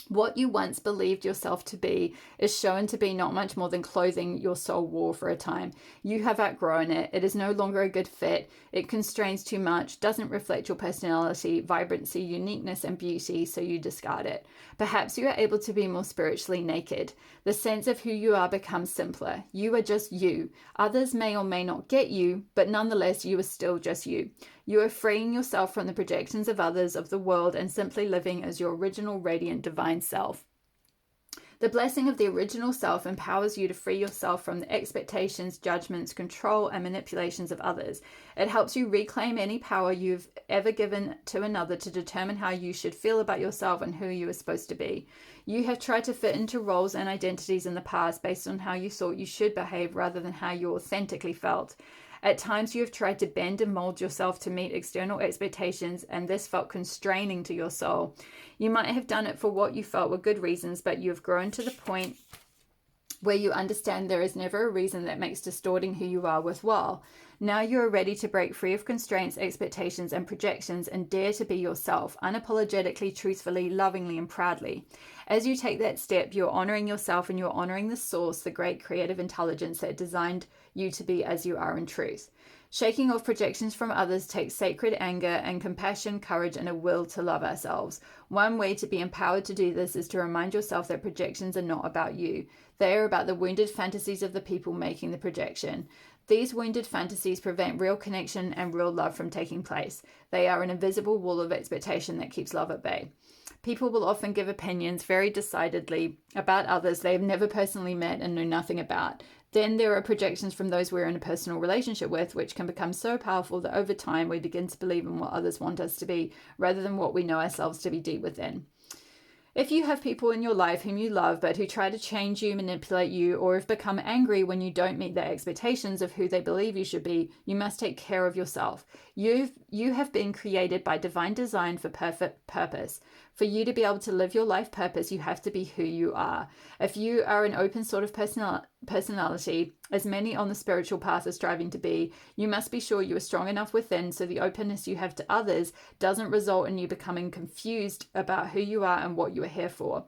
what you once believed yourself to be is shown to be not much more than clothing your soul wore for a time. You have outgrown it. It is no longer a good fit. It constrains too much, doesn't reflect your personality, vibrancy, uniqueness, and beauty, so you discard it. Perhaps you are able to be more spiritually naked. The sense of who you are becomes simpler. You are just you. Others may or may not get you, but nonetheless, you are still just you. You are freeing yourself from the projections of others, of the world, and simply living as your original, radiant, divine self. The blessing of the original self empowers you to free yourself from the expectations, judgments, control, and manipulations of others. It helps you reclaim any power you've ever given to another to determine how you should feel about yourself and who you are supposed to be. You have tried to fit into roles and identities in the past based on how you thought you should behave rather than how you authentically felt. At times, you have tried to bend and mold yourself to meet external expectations, and this felt constraining to your soul. You might have done it for what you felt were good reasons, but you have grown to the point where you understand there is never a reason that makes distorting who you are worthwhile. Now you are ready to break free of constraints, expectations, and projections and dare to be yourself, unapologetically, truthfully, lovingly, and proudly. As you take that step, you're honoring yourself and you're honoring the source, the great creative intelligence that designed you to be as you are in truth. Shaking off projections from others takes sacred anger and compassion, courage, and a will to love ourselves. One way to be empowered to do this is to remind yourself that projections are not about you. They are about the wounded fantasies of the people making the projection. These wounded fantasies prevent real connection and real love from taking place. They are an invisible wall of expectation that keeps love at bay. People will often give opinions very decidedly about others they have never personally met and know nothing about. Then there are projections from those we're in a personal relationship with, which can become so powerful that over time we begin to believe in what others want us to be, rather than what we know ourselves to be deep within. If you have people in your life whom you love but who try to change you, manipulate you, or have become angry when you don't meet their expectations of who they believe you should be, you must take care of yourself. You have been created by divine design for perfect purpose. For you to be able to live your life purpose, you have to be who you are. If you are an open sort of personality, as many on the spiritual path are striving to be, you must be sure you are strong enough within so the openness you have to others doesn't result in you becoming confused about who you are and what you are here for.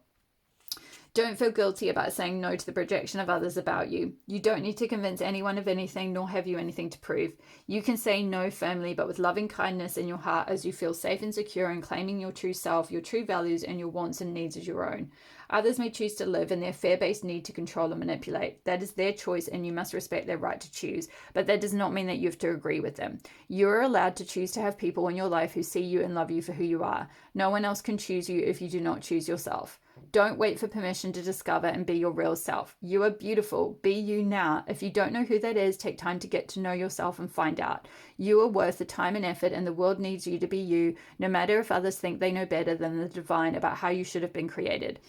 Don't feel guilty about saying no to the projection of others about you. You don't need to convince anyone of anything, nor have you anything to prove. You can say no firmly, but with loving kindness in your heart as you feel safe and secure in claiming your true self, your true values, and your wants and needs as your own. Others may choose to live in their fear-based need to control and manipulate. That is their choice, and you must respect their right to choose. But that does not mean that you have to agree with them. You are allowed to choose to have people in your life who see you and love you for who you are. No one else can choose you if you do not choose yourself. Don't wait for permission to discover and be your real self. You are beautiful. Be you now. If you don't know who that is, take time to get to know yourself and find out. You are worth the time and effort, and the world needs you to be you, no matter if others think they know better than the divine about how you should have been created.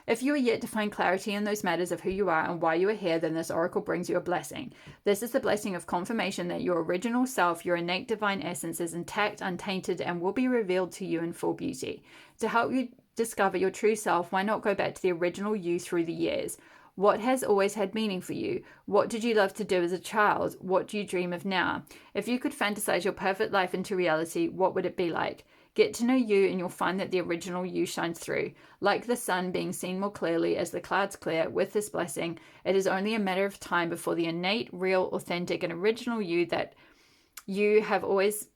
If you are yet to find clarity in those matters of who you are and why you are here, then this oracle brings you a blessing. This is the blessing of confirmation that your original self, your innate divine essence, is intact, untainted, and will be revealed to you in full beauty. To help you discover your true self, why not go back to the original you through the years? What has always had meaning for you? What did you love to do as a child? What do you dream of now? If you could fantasize your perfect life into reality, what would it be like? Get to know you and you'll find that the original you shines through. Like the sun being seen more clearly as the clouds clear, with this blessing, it is only a matter of time before the innate, real, authentic, and original you that you have always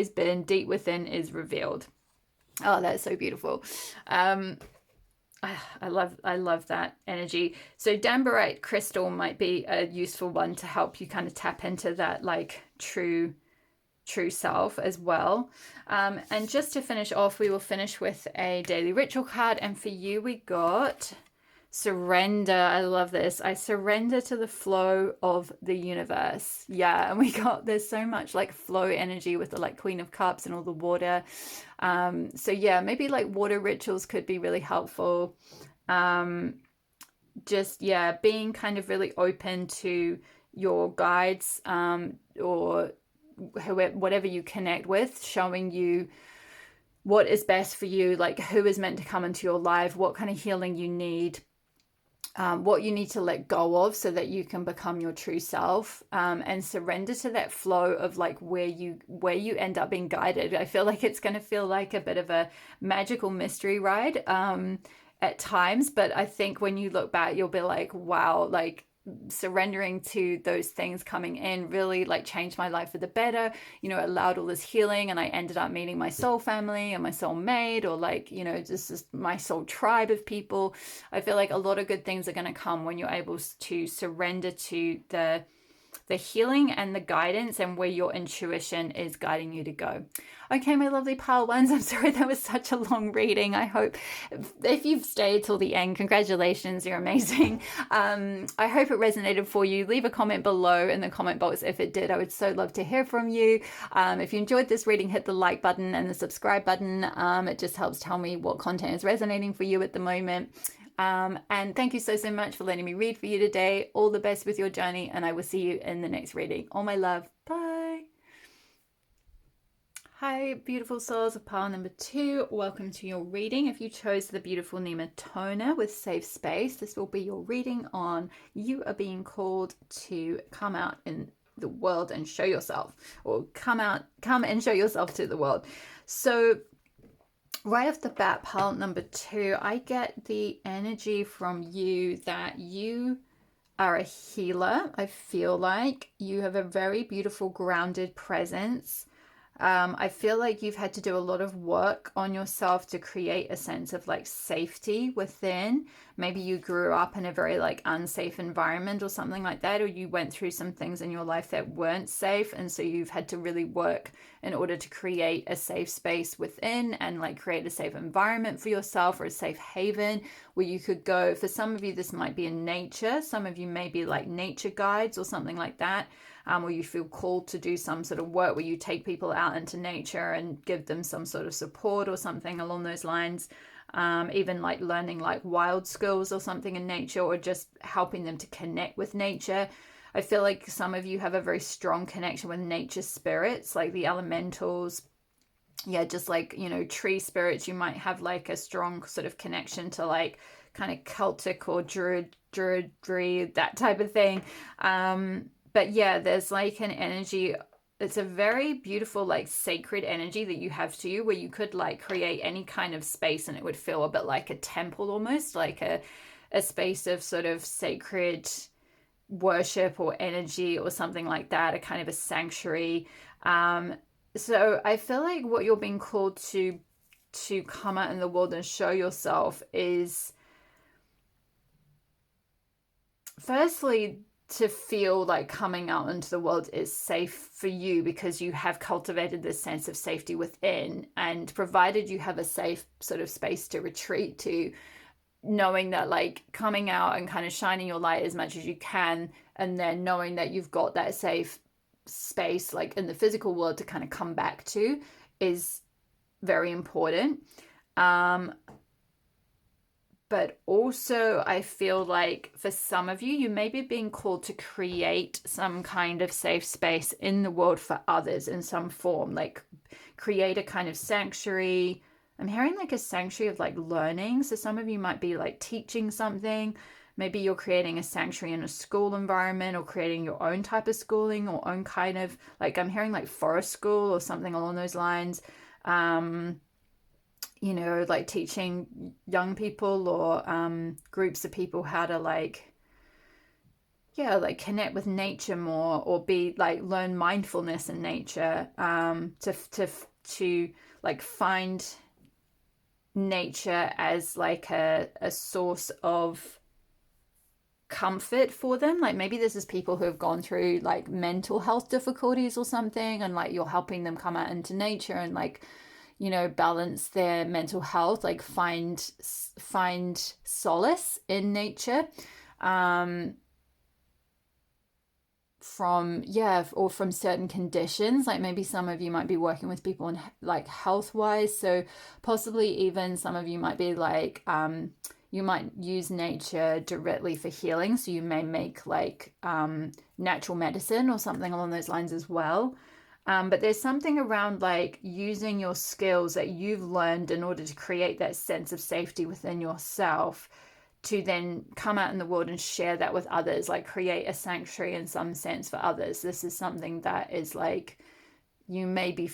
been deep within is revealed. Oh, that's so beautiful. I love that energy. So Danbarite crystal might be a useful one to help you kind of tap into that like true self as well. And just to finish off, we will finish with a daily ritual card. And for you, we got Surrender. I love this. I surrender to the flow of the universe. Yeah, and there's so much like flow energy with the like Queen of Cups and all the water. So yeah, maybe like water rituals could be really helpful. Just yeah, being kind of really open to your guides, or whatever you connect with, showing you what is best for you, like who is meant to come into your life, what kind of healing you need, what you need to let go of so that you can become your true self, and surrender to that flow of like where you end up being guided. I feel like it's going to feel like a bit of a magical mystery ride, at times, but I think when you look back, you'll be like, wow, like surrendering to those things coming in really like changed my life for the better. Allowed all this healing, and I ended up meeting my soul family and my soul mate, or like just my soul tribe of people. I feel like a lot of good things are going to come when you're able to surrender to the healing and the guidance and where your intuition is guiding you to go. Okay, my lovely pile ones, I'm sorry that was such a long reading. I hope if you've stayed till the end, congratulations, you're amazing. I hope it resonated for you. Leave a comment below in the comment box if it did. I would so love to hear from you. If you enjoyed this reading, hit the like button and the subscribe button. It just helps tell me what content is resonating for you at the moment. And thank you so much for letting me read for you today. All the best with your journey, and I will see you in the next reading. All my love. Bye. Hi, beautiful souls of pile number 2. Welcome to your reading. If you chose the beautiful Nematona with Safe Space, this will be your reading on you are being called to come out in the world and show yourself, or come and show yourself to the world. So right off the bat, pile number 2, I get the energy from you that you are a healer. I feel like you have a very beautiful grounded presence. I feel like you've had to do a lot of work on yourself to create a sense of like safety within. Maybe you grew up in a very like unsafe environment or something like that, or you went through some things in your life that weren't safe, and so you've had to really work in order to create a safe space within and like create a safe environment for yourself, or a safe haven where you could go. For some of you, this might be in nature. Some of you may be like nature guides or something like that. Or you feel called to do some sort of work where you take people out into nature and give them some sort of support or something along those lines. Even like learning like wild skills or something in nature, or just helping them to connect with nature. I feel like some of you have a very strong connection with nature spirits, like the elementals. Yeah, just like, tree spirits. You might have like a strong sort of connection to like kind of Celtic or Druidry, that type of thing. But yeah, there's like an energy. It's a very beautiful, like sacred energy that you have to you, where you could like create any kind of space and it would feel a bit like a temple, almost like a space of sort of sacred worship or energy or something like that, a kind of a sanctuary. So I feel like what you're being called to come out in the world and show yourself is, firstly, to feel like coming out into the world is safe for you because you have cultivated this sense of safety within, and provided you have a safe sort of space to retreat to, knowing that like coming out and kind of shining your light as much as you can, and then knowing that you've got that safe space like in the physical world to kind of come back to, is very important. But also I feel like for some of you, you may be being called to create some kind of safe space in the world for others in some form, like create a kind of sanctuary. I'm hearing like a sanctuary of like learning. So some of you might be like teaching something. Maybe you're creating a sanctuary in a school environment, or creating your own type of schooling, or own kind of like, I'm hearing like forest school or something along those lines. Like teaching young people or groups of people how to like connect with nature more, or be like learn mindfulness in nature, to like find nature as like a source of comfort for them. Like maybe this is people who have gone through like mental health difficulties or something, and like you're helping them come out into nature and like you know, balance their mental health, like find solace in nature. From or from certain conditions, like maybe some of you might be working with people in like health wise, so possibly even some of you might be like you might use nature directly for healing, so you may make like natural medicine or something along those lines as well. But there's something around like using your skills that you've learned in order to create that sense of safety within yourself, to then come out in the world and share that with others, like create a sanctuary in some sense for others. This is something that is like, you may be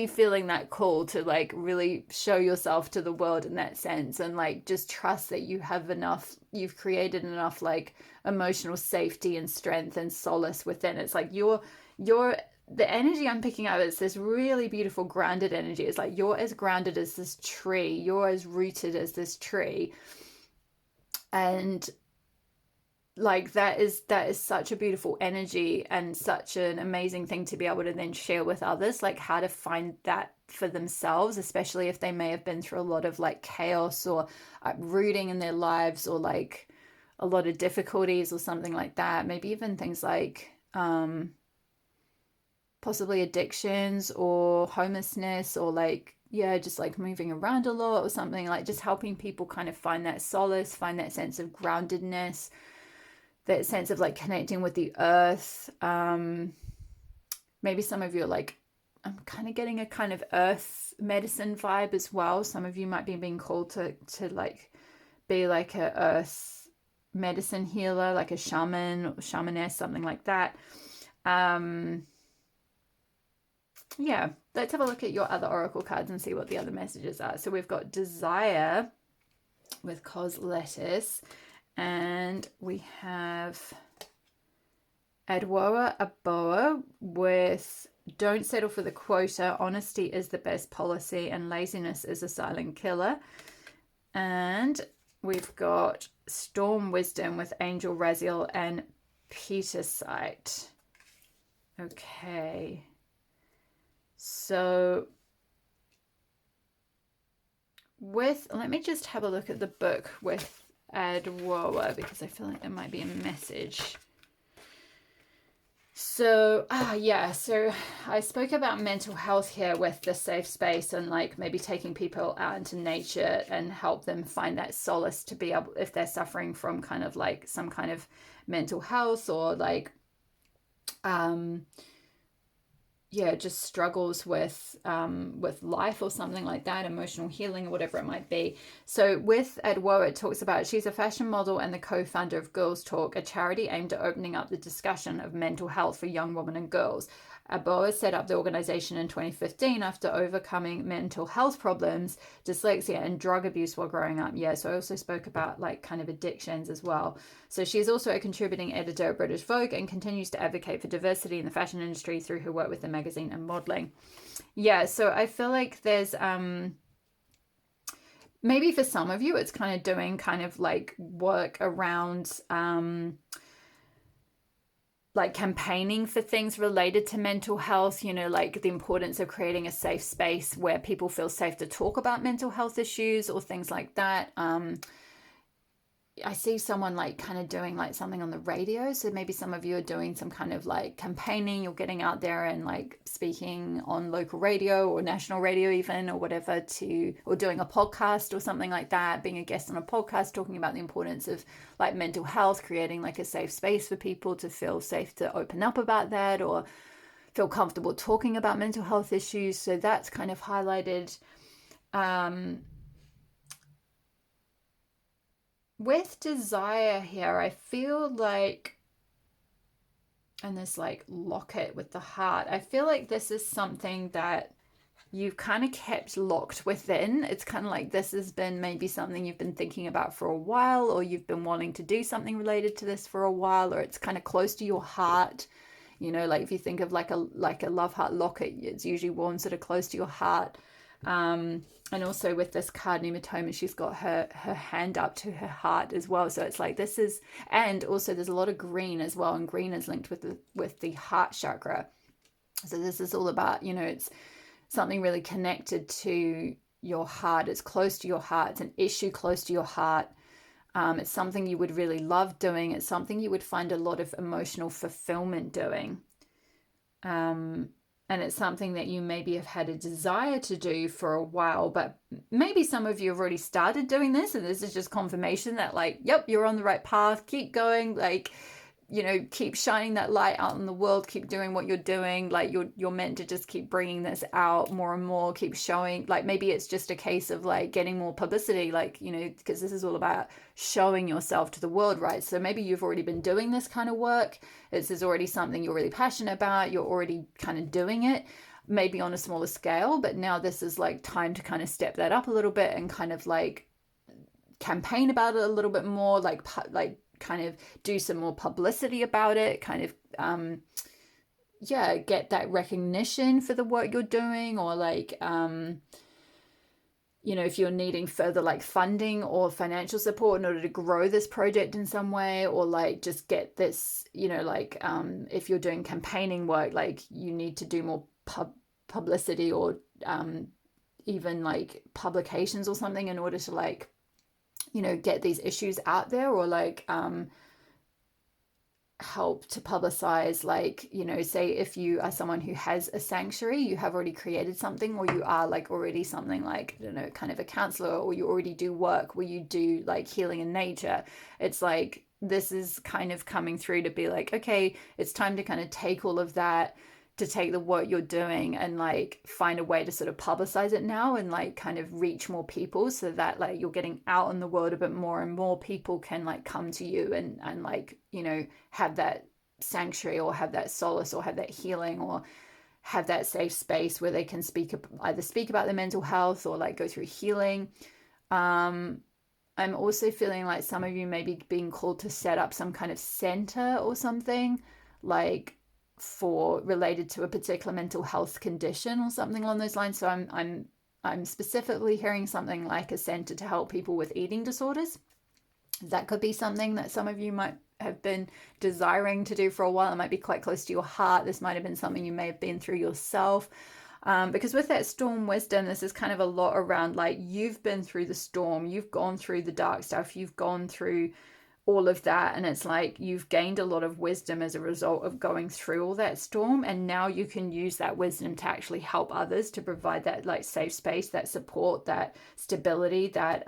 feeling that call to like really show yourself to the world in that sense, and like just trust that you have enough, you've created enough like emotional safety and strength and solace within. It's like you're the energy I'm picking up is this really beautiful grounded energy. It's like you're as grounded as this tree, you're as rooted as this tree. And like that is such a beautiful energy and such an amazing thing to be able to then share with others, like how to find that for themselves, especially if they may have been through a lot of like chaos or uprooting in their lives, or like a lot of difficulties or something like that. Maybe even things like possibly addictions or homelessness, or like just like moving around a lot or something, like just helping people kind of find that solace, find that sense of groundedness, that sense of like connecting with the earth. Maybe some of you are like, I'm kind of getting a kind of earth medicine vibe as well. Some of you might be being called to like be like a earth medicine healer, like a shaman or shamaness, something like that. Let's have a look at your other oracle cards and see what the other messages are. So we've got desire with cos lettuce, and we have Adwoa Aboa with don't settle for the quota, honesty is the best policy, and laziness is a silent killer. And we've got Storm Wisdom with Angel Raziel and Peter Sight. Okay. So let me just have a look at the book with Adwoa, because I feel like there might be a message. So, so I spoke about mental health here with the safe space, and like maybe taking people out into nature and help them find that solace to be able, if they're suffering from kind of like some kind of mental health or like, just struggles with life or something like that, emotional healing or whatever it might be. So with Adwoa, it talks about she's a fashion model and the co-founder of Girls Talk, a charity aimed at opening up the discussion of mental health for young women and girls. Adwoa set up the organization in 2015 after overcoming mental health problems, dyslexia, and drug abuse while growing up. So I also spoke about like kind of addictions as well. So she's also a contributing editor at British Vogue and continues to advocate for diversity in the fashion industry through her work with the magazine and modeling. So I feel like there's maybe for some of you it's kind of doing kind of like work around like campaigning for things related to mental health, like the importance of creating a safe space where people feel safe to talk about mental health issues or things like that. I see someone like kind of doing like something on the radio. So maybe some of you are doing some kind of like campaigning, you're getting out there and like speaking on local radio or national radio even, or whatever, or doing a podcast or something like that, being a guest on a podcast, talking about the importance of like mental health, creating like a safe space for people to feel safe to open up about that or feel comfortable talking about mental health issues. So that's kind of highlighted. With desire here, I feel like, and this like locket with the heart, I feel like this is something that you've kind of kept locked within. It's kind of like this has been maybe something you've been thinking about for a while, or you've been wanting to do something related to this for a while, or it's kind of close to your heart. Like if you think of like a love heart locket, it's usually worn sort of close to your heart. And also with this card Nematoma, she's got her hand up to her heart as well. So it's like this is, and also there's a lot of green as well, and green is linked with the heart chakra. So this is all about, it's something really connected to your heart. It's close to your heart. It's an issue close to your heart. It's something you would really love doing. It's something you would find a lot of emotional fulfillment doing. And it's something that you maybe have had a desire to do for a while, but maybe some of you have already started doing this, and this is just confirmation that, like, yep, you're on the right path. Keep going. Like, you know, keep shining that light out in the world, keep doing what you're doing. Like, you're meant to just keep bringing this out more and more, keep showing. Like, maybe it's just a case of like getting more publicity, like, you know, because this is all about showing yourself to the world, right? So maybe you've already been doing this kind of work. This is already something you're really passionate about. You're already kind of doing it, maybe on a smaller scale, but now this is like time to kind of step that up a little bit and kind of like campaign about it a little bit more, like kind of do some more publicity about it, kind of get that recognition for the work you're doing, or like you know, if you're needing further like funding or financial support in order to grow this project in some way, or like just get this, you know, like if you're doing campaigning work, like you need to do more publicity, or even like publications or something in order to like, you know, get these issues out there, or like help to publicize, like, you know, say if you are someone who has a sanctuary, you have already created something, or you are like already something like, I don't know, kind of a counselor, or you already do work where you do like healing in nature. It's like, this is kind of coming through to be like, okay, it's time to kind of take all of that, to take the work you're doing and like find a way to sort of publicize it now, and like kind of reach more people, so that like you're getting out in the world a bit more, and more people can like come to you and like, you know, have that sanctuary, or have that solace, or have that healing, or have that safe space where they can either speak about their mental health, or like go through healing. I'm also feeling like some of you may be being called to set up some kind of center or something, like for related to a particular mental health condition or something along those lines. So I'm specifically hearing something like a center to help people with eating disorders. That could be something that some of you might have been desiring to do for a while. It might be quite close to your heart. This might have been something you may have been through yourself. Because with that storm wisdom, this is kind of a lot around like, you've been through the storm, you've gone through the dark stuff, you've gone through all of that, and it's like you've gained a lot of wisdom as a result of going through all that storm, and now you can use that wisdom to actually help others, to provide that like safe space, that support, that stability, that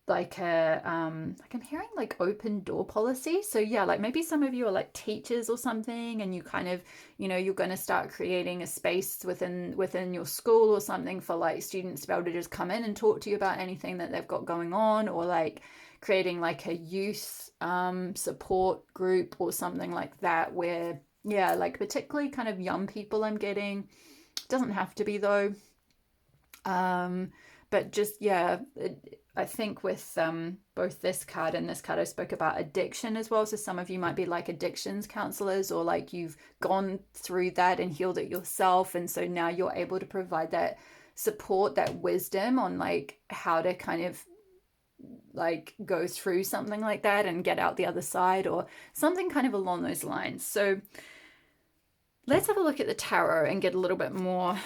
like I'm hearing like open door policy. So yeah, like maybe some of you are like teachers or something, and you kind of, you know, you're going to start creating a space within your school or something for like students to be able to just come in and talk to you about anything that they've got going on, or like creating like a youth support group or something like that, where yeah, like particularly kind of young people I'm getting. Doesn't have to be though, but just yeah, I think with both this card and this card, I spoke about addiction as well. So some of you might be like addictions counselors, or like you've gone through that and healed it yourself, and so now you're able to provide that support, that wisdom on like how to kind of like go through something like that and get out the other side, or something kind of along those lines. So let's have a look at the tarot and get a little bit more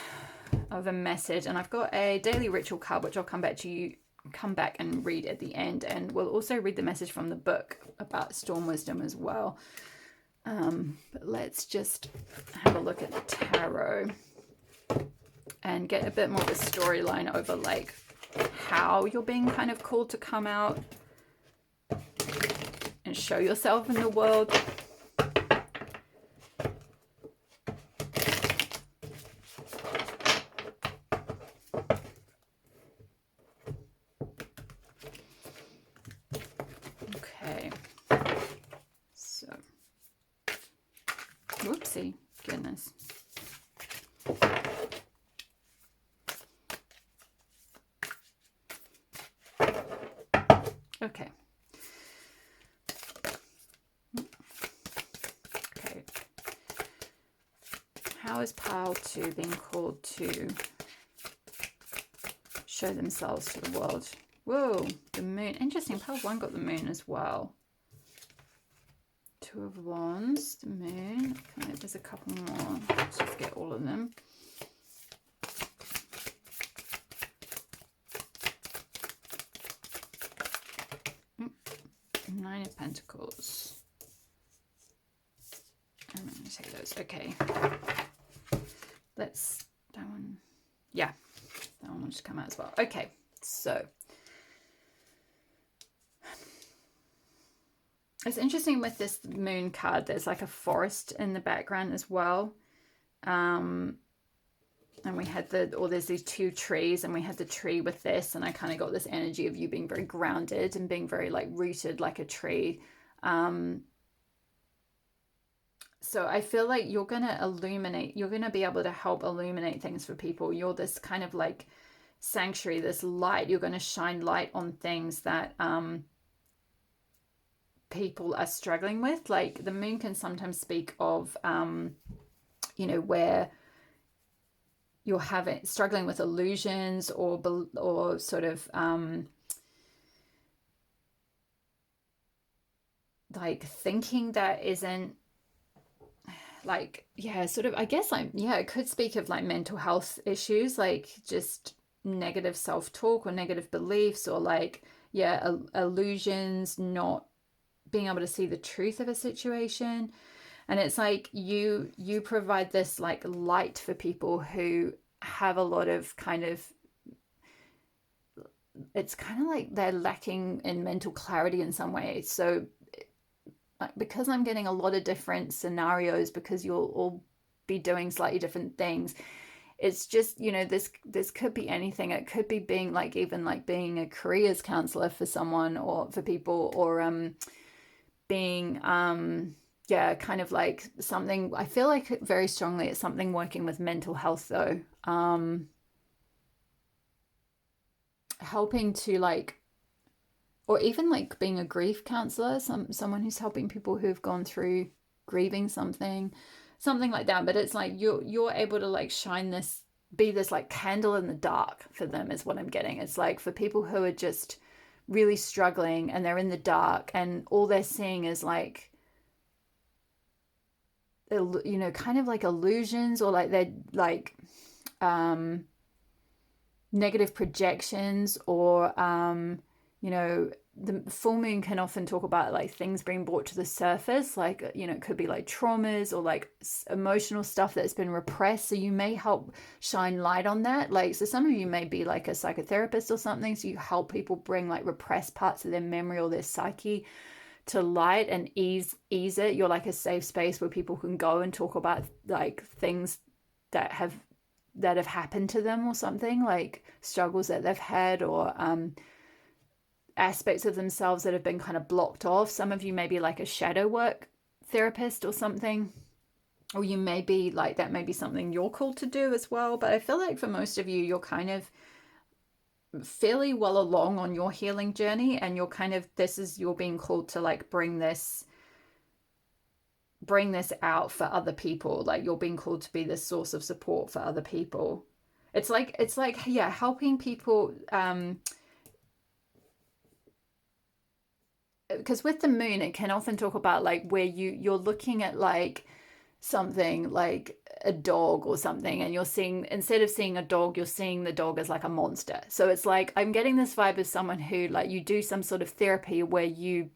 of a message. And I've got a daily ritual card, which I'll come back and read at the end, and we'll also read the message from the book about storm wisdom as well. But let's just have a look at the tarot and get a bit more of a storyline over like how you're being kind of called to come out and show yourself in the world. Whoopsie, goodness. Okay. Okay. How is Pile 2 being called to show themselves to the world? Whoa, the moon. Interesting, Pile 1 got the moon as well. Two of Wands, the Moon. Okay, there's a couple more. Let's just get all of them. Nine of Pentacles. I'm going to take those. Okay. Let's, that one, yeah, that one will just come out as well. Okay, so it's interesting with this Moon card, there's like a forest in the background as well. And we had there's these two trees, and we had the tree with this, and I kind of got this energy of you being very grounded and being very like rooted like a tree. So I feel like you're going to illuminate, you're going to be able to help illuminate things for people. You're this kind of like sanctuary, this light. You're going to shine light on things that people are struggling with. Like the moon can sometimes speak of, you know, where you're struggling with illusions or sort of like thinking that isn't like, yeah, sort of, I guess like, yeah, it could speak of like mental health issues, like just negative self-talk or negative beliefs, or like, yeah, illusions, not being able to see the truth of a situation. And it's like you provide this like light for people who have a lot of kind of, it's kind of like they're lacking in mental clarity in some way. So because I'm getting a lot of different scenarios, because you'll all be doing slightly different things, it's just, you know, this could be anything. It could be being like, even like being a careers counselor for someone or for people, or being yeah, kind of like something, I feel like very strongly it's something working with mental health though. Helping to like, or even like being a grief counselor, someone who's helping people who've gone through grieving something like that. But it's like you're able to like shine this, be this like candle in the dark for them is what I'm getting. It's like for people who are just really struggling and they're in the dark and all they're seeing is like, you know, kind of like illusions, or like they're like negative projections, or you know, the full moon can often talk about like things being brought to the surface, like, you know, it could be like traumas or like emotional stuff that's been repressed. So you may help shine light on that. Like, so some of you may be like a psychotherapist or something, so you help people bring like repressed parts of their memory or their psyche to light and ease it. You're like a safe space where people can go and talk about like things that have happened to them, or something like struggles that they've had, or aspects of themselves that have been kind of blocked off. Some of you may be like a shadow work therapist or something, or you may be like, that may be something you're called to do as well. But I feel like for most of you, you're kind of fairly well along on your healing journey, and you're kind of, you're being called to like bring this out for other people. Like you're being called to be this source of support for other people. It's like, yeah, helping people, because with the moon it can often talk about like where you're looking at like something like a dog or something, and you're seeing, instead of seeing a dog, you're seeing the dog as like a monster. So it's like, I'm getting this vibe of someone who like, you do some sort of therapy where you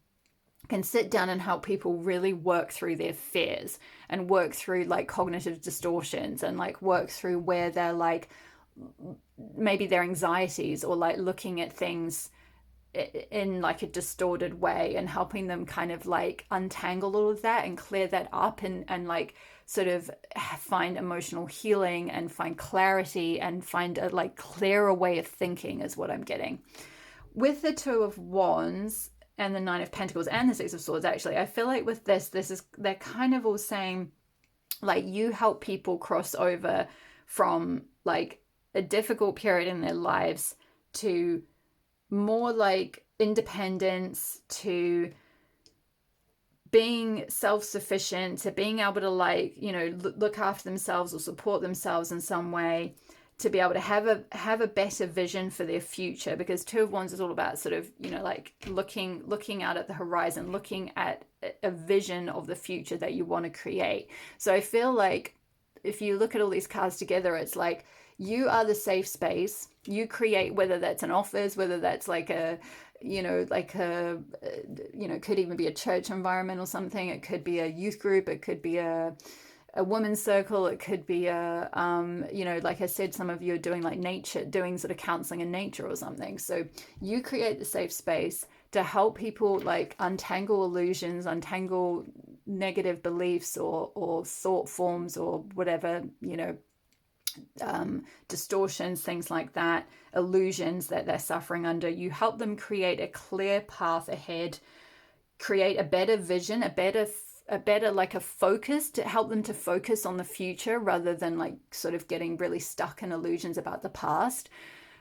can sit down and help people really work through their fears and work through like cognitive distortions, and like work through where they're like, maybe their anxieties, or like looking at things in like a distorted way, and helping them kind of like untangle all of that and clear that up, and like sort of find emotional healing and find clarity and find a like clearer way of thinking is what I'm getting. With the Two of Wands and the Nine of Pentacles and the Six of Swords, actually, I feel like with this is, they're kind of all saying like, you help people cross over from like a difficult period in their lives to more like independence, to being self-sufficient, to being able to like, you know, look after themselves or support themselves in some way, to be able to have a better vision for their future, because Two of Wands is all about sort of, you know, like looking out at the horizon, looking at a vision of the future that you want to create. So I feel like if you look at all these cards together, it's like you are the safe space. You create, whether that's an office, whether that's like a, you know, like a, you know, could even be a church environment or something. It could be a youth group. It could be a women's circle. It could be a, you know, like I said, some of you are doing like nature, doing sort of counseling in nature or something. So you create the safe space to help people like untangle illusions, untangle negative beliefs or thought forms or whatever, you know, distortions, things like that, illusions that they're suffering under. You help them create a clear path ahead, create a better vision, a better like a focus, to help them to focus on the future rather than like sort of getting really stuck in illusions about the past.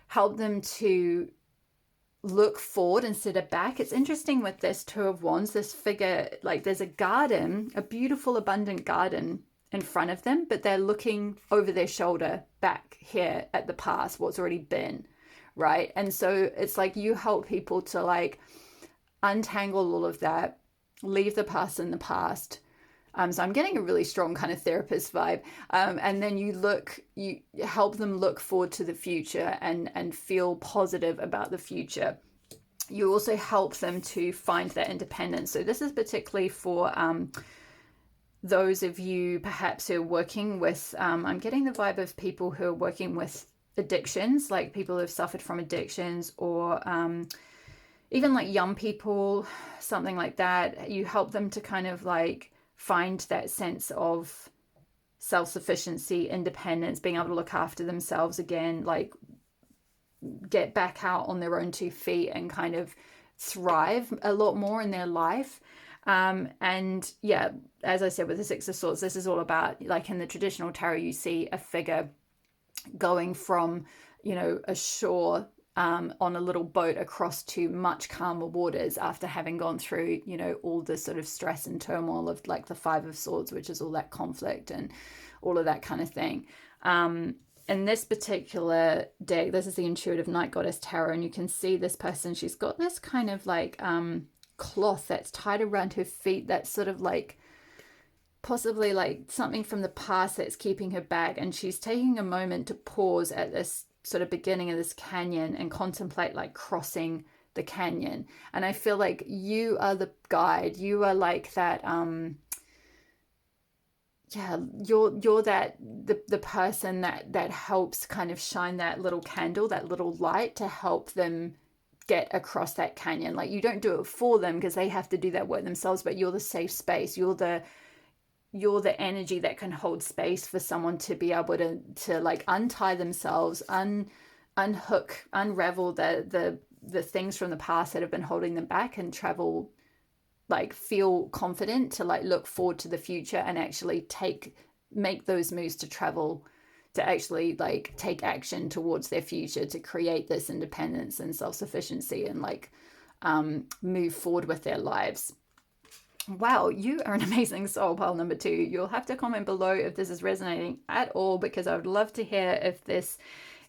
Help them to look forward instead of back. It's interesting with this Two of Wands, this figure, like there's a garden, a beautiful abundant garden in front of them, but they're looking over their shoulder back here at the past, what's already been, right? And so it's like you help people to like untangle all of that, leave the past in the past. So I'm getting a really strong kind of therapist vibe. And then you help them look forward to the future and feel positive about the future. You also help them to find their independence. So this is particularly for those of you perhaps who are working with, I'm getting the vibe of people who are working with addictions, like people who have suffered from addictions, or even like young people, something like that. You help them to kind of like find that sense of self-sufficiency, independence, being able to look after themselves again, like get back out on their own 2 feet and kind of thrive a lot more in their life. And yeah, as I said, with the Six of Swords, this is all about, like in the traditional tarot, you see a figure going from, you know, a shore on a little boat across to much calmer waters after having gone through, you know, all the sort of stress and turmoil of like the Five of Swords, which is all that conflict and all of that kind of thing. In this particular deck, this is the Intuitive Night Goddess Tarot, and you can see this person, she's got this kind of like cloth that's tied around her feet that's sort of like possibly like something from the past that's keeping her back, and she's taking a moment to pause at this sort of beginning of this canyon and contemplate like crossing the canyon. And I feel like you are the guide. You are like that yeah, you're that the person that helps kind of shine that little candle, that little light to help them get across that canyon. Like you don't do it for them because they have to do that work themselves, but you're the safe space. You're the energy that can hold space for someone to be able to like untie themselves, unhook, unravel the things from the past that have been holding them back, and travel, like feel confident to like look forward to the future and actually make those moves to travel, to actually like take action towards their future, to create this independence and self-sufficiency and like move forward with their lives. Wow, you are an amazing soul, pile number 2. You'll have to comment below if this is resonating at all, because I would love to hear if this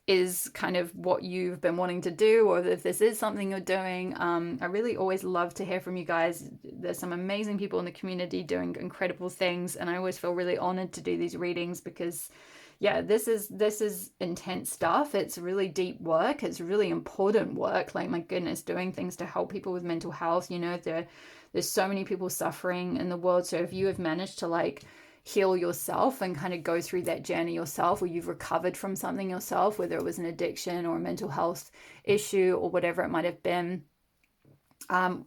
is kind of what you've been wanting to do, or if this is something you're doing. I really always love to hear from you guys. There's some amazing people in the community doing incredible things, and I always feel really honored to do these readings because yeah, this is intense stuff. It's really deep work. It's really important work. Like, my goodness, doing things to help people with mental health. You know, there's so many people suffering in the world. So if you have managed to like heal yourself and kind of go through that journey yourself, or you've recovered from something yourself, whether it was an addiction or a mental health issue or whatever it might have been,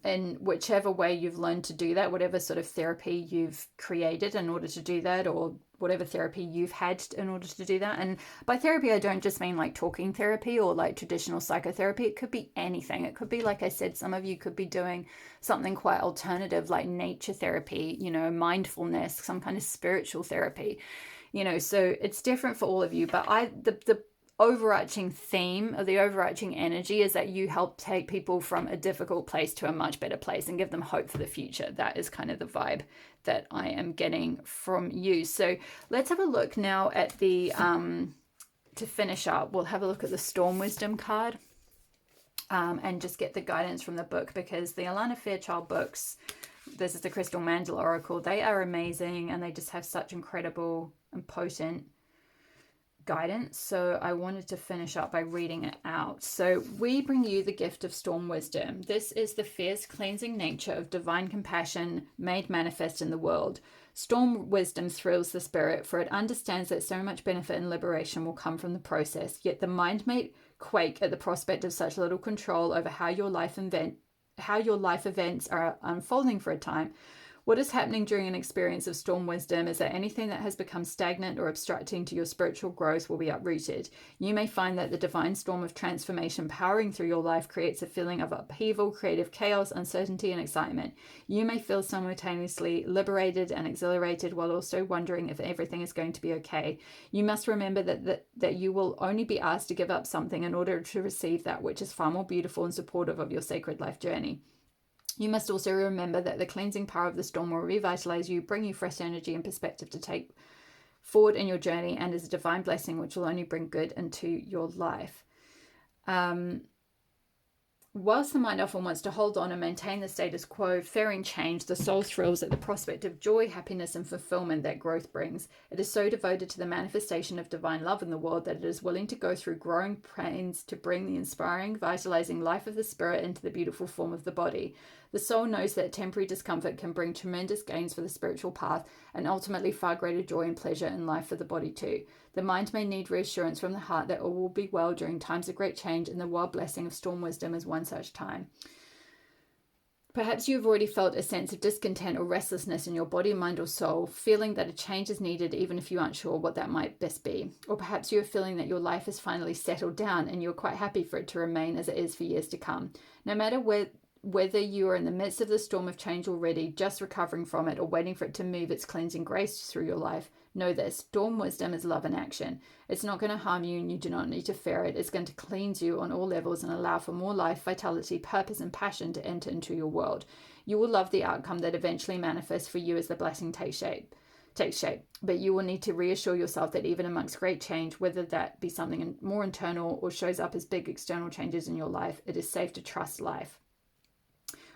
in whichever way you've learned to do that, whatever sort of therapy you've created in order to do that, or whatever therapy you've had in order to do that. And by therapy, I don't just mean like talking therapy or like traditional psychotherapy. It could be anything. It could be, like I said, some of you could be doing something quite alternative, like nature therapy, you know, mindfulness, some kind of spiritual therapy, you know. So it's different for all of you. But the overarching theme, or the overarching energy, is that you help take people from a difficult place to a much better place and give them hope for the future. That is kind of the vibe that I am getting from you. So let's have a look now at the to finish up, we'll have a look at the Storm Wisdom card, and just get the guidance from the book, because the Alana Fairchild books, this is the Crystal Mandala Oracle, they are amazing and they just have such incredible and potent guidance. So I wanted to finish up by reading it out. So we bring you the gift of Storm Wisdom. This is the fierce cleansing nature of divine compassion made manifest in the world. Storm Wisdom thrills the spirit, for it understands that so much benefit and liberation will come from the process, yet the mind may quake at the prospect of such little control over how your life events are unfolding for a time. What is happening during an experience of Storm Wisdom is that anything that has become stagnant or obstructing to your spiritual growth will be uprooted. You may find that the divine storm of transformation powering through your life creates a feeling of upheaval, creative chaos, uncertainty, and excitement. You may feel simultaneously liberated and exhilarated while also wondering if everything is going to be okay. You must remember that you will only be asked to give up something in order to receive that which is far more beautiful and supportive of your sacred life journey. You must also remember that the cleansing power of the storm will revitalize you, bring you fresh energy and perspective to take forward in your journey, and is a divine blessing which will only bring good into your life. Whilst the mind often wants to hold on and maintain the status quo, fearing change, the soul thrills at the prospect of joy, happiness, and fulfillment that growth brings. It is so devoted to the manifestation of divine love in the world that it is willing to go through growing pains to bring the inspiring, vitalizing life of the spirit into the beautiful form of the body. The soul knows that temporary discomfort can bring tremendous gains for the spiritual path, and ultimately far greater joy and pleasure in life for the body too. The mind may need reassurance from the heart that all will be well during times of great change, and the wild blessing of Storm Wisdom is one such time. Perhaps you have already felt a sense of discontent or restlessness in your body, mind, or soul, feeling that a change is needed even if you aren't sure what that might best be. Or perhaps you are feeling that your life has finally settled down and you're quite happy for it to remain as it is for years to come. No matter whether you are in the midst of the storm of change already, just recovering from it, or waiting for it to move its cleansing grace through your life, know this: Storm Wisdom is love in action. It's not going to harm you and you do not need to fear it. It's going to cleanse you on all levels and allow for more life, vitality, purpose, and passion to enter into your world. You will love the outcome that eventually manifests for you as the blessing takes shape. But you will need to reassure yourself that even amongst great change, whether that be something more internal or shows up as big external changes in your life, it is safe to trust life.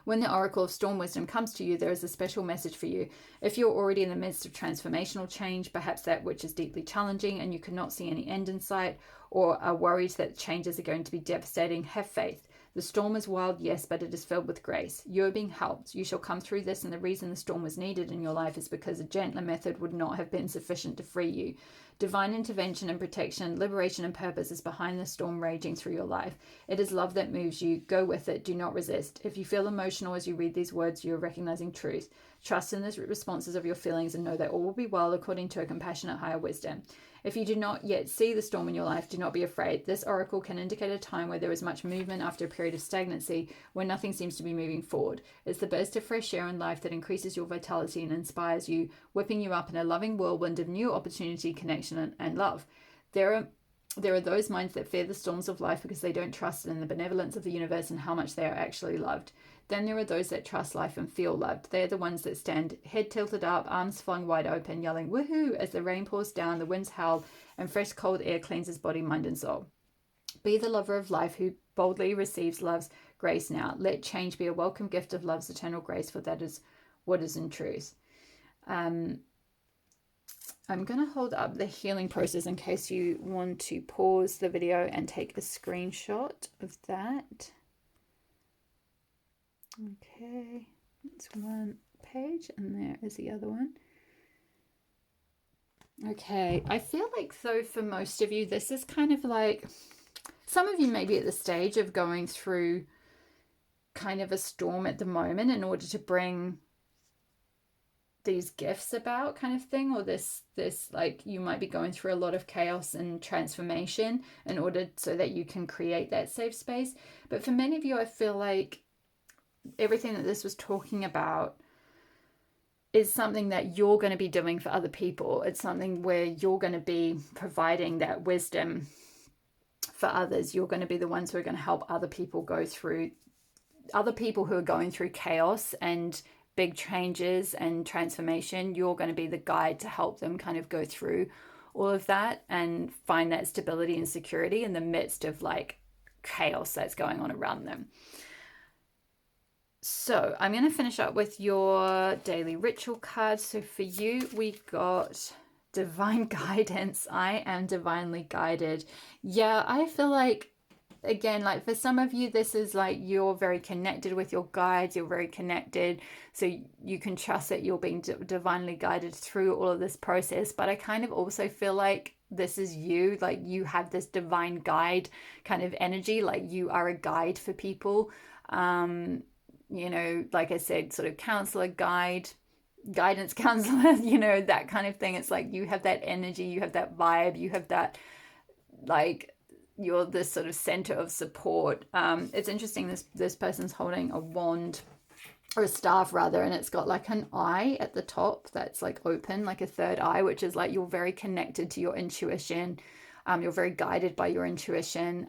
When the Oracle of Storm Wisdom comes to you, there is a special message for you. If you're already in the midst of transformational change, perhaps that which is deeply challenging and you cannot see any end in sight, or are worried that changes are going to be devastating, have faith. The storm is wild, yes, but it is filled with grace. You are being helped. You shall come through this, and the reason the storm was needed in your life is because a gentler method would not have been sufficient to free you. Divine intervention and protection, liberation and purpose is behind the storm raging through your life. It is love that moves you. Go with it. Do not resist. If you feel emotional as you read these words, you are recognizing truth. Trust in the responses of your feelings and know that all will be well according to a compassionate higher wisdom. If you do not yet see the storm in your life, do not be afraid. This oracle can indicate a time where there is much movement after a period of stagnancy, where nothing seems to be moving forward. It's the burst of fresh air in life that increases your vitality and inspires you, whipping you up in a loving whirlwind of new opportunity, connection, and love. There are those minds that fear the storms of life because they don't trust in the benevolence of the universe and how much they are actually loved. Then there are those that trust life and feel loved. They are the ones that stand head tilted up, arms flung wide open, yelling woohoo as the rain pours down, the winds howl, and fresh cold air cleanses body, mind, and soul. Be the lover of life who boldly receives love's grace now. Let change be a welcome gift of love's eternal grace, for that is what is in truth. I'm going to hold up the healing process in case you want to pause the video and take a screenshot of that. Okay, that's one page, and there is the other one. Okay, I feel like, though, for most of you, this is kind of like, some of you may be at the stage of going through kind of a storm at the moment in order to bring these gifts about, kind of thing, or this like, you might be going through a lot of chaos and transformation in order so that you can create that safe space. But for many of you, I feel like everything that this was talking about is something that you're going to be doing for other people. It's something where you're going to be providing that wisdom for others. You're going to be the ones who are going to help other people go through, other people who are going through chaos and big changes and transformation. You're going to be the guide to help them kind of go through all of that and find that stability and security in the midst of like chaos that's going on around them. So I'm going to finish up with your daily ritual card. So for you, we got divine guidance. I am divinely guided. Yeah, I feel like, again, like for some of you, this is like you're very connected with your guides. You're very connected. So you can trust that you're being divinely guided through all of this process. But I kind of also feel like this is you, like you have this divine guide kind of energy, like you are a guide for people. You know, like I said, sort of counselor, guide, guidance counselor, you know, that kind of thing. It's like you have that energy, you have that vibe, you have that, like, you're this sort of center of support. It's interesting, this person's holding a wand, or a staff rather, and it's got like an eye at the top that's like open, like a third eye, which is like you're very connected to your intuition. You're very guided by your intuition.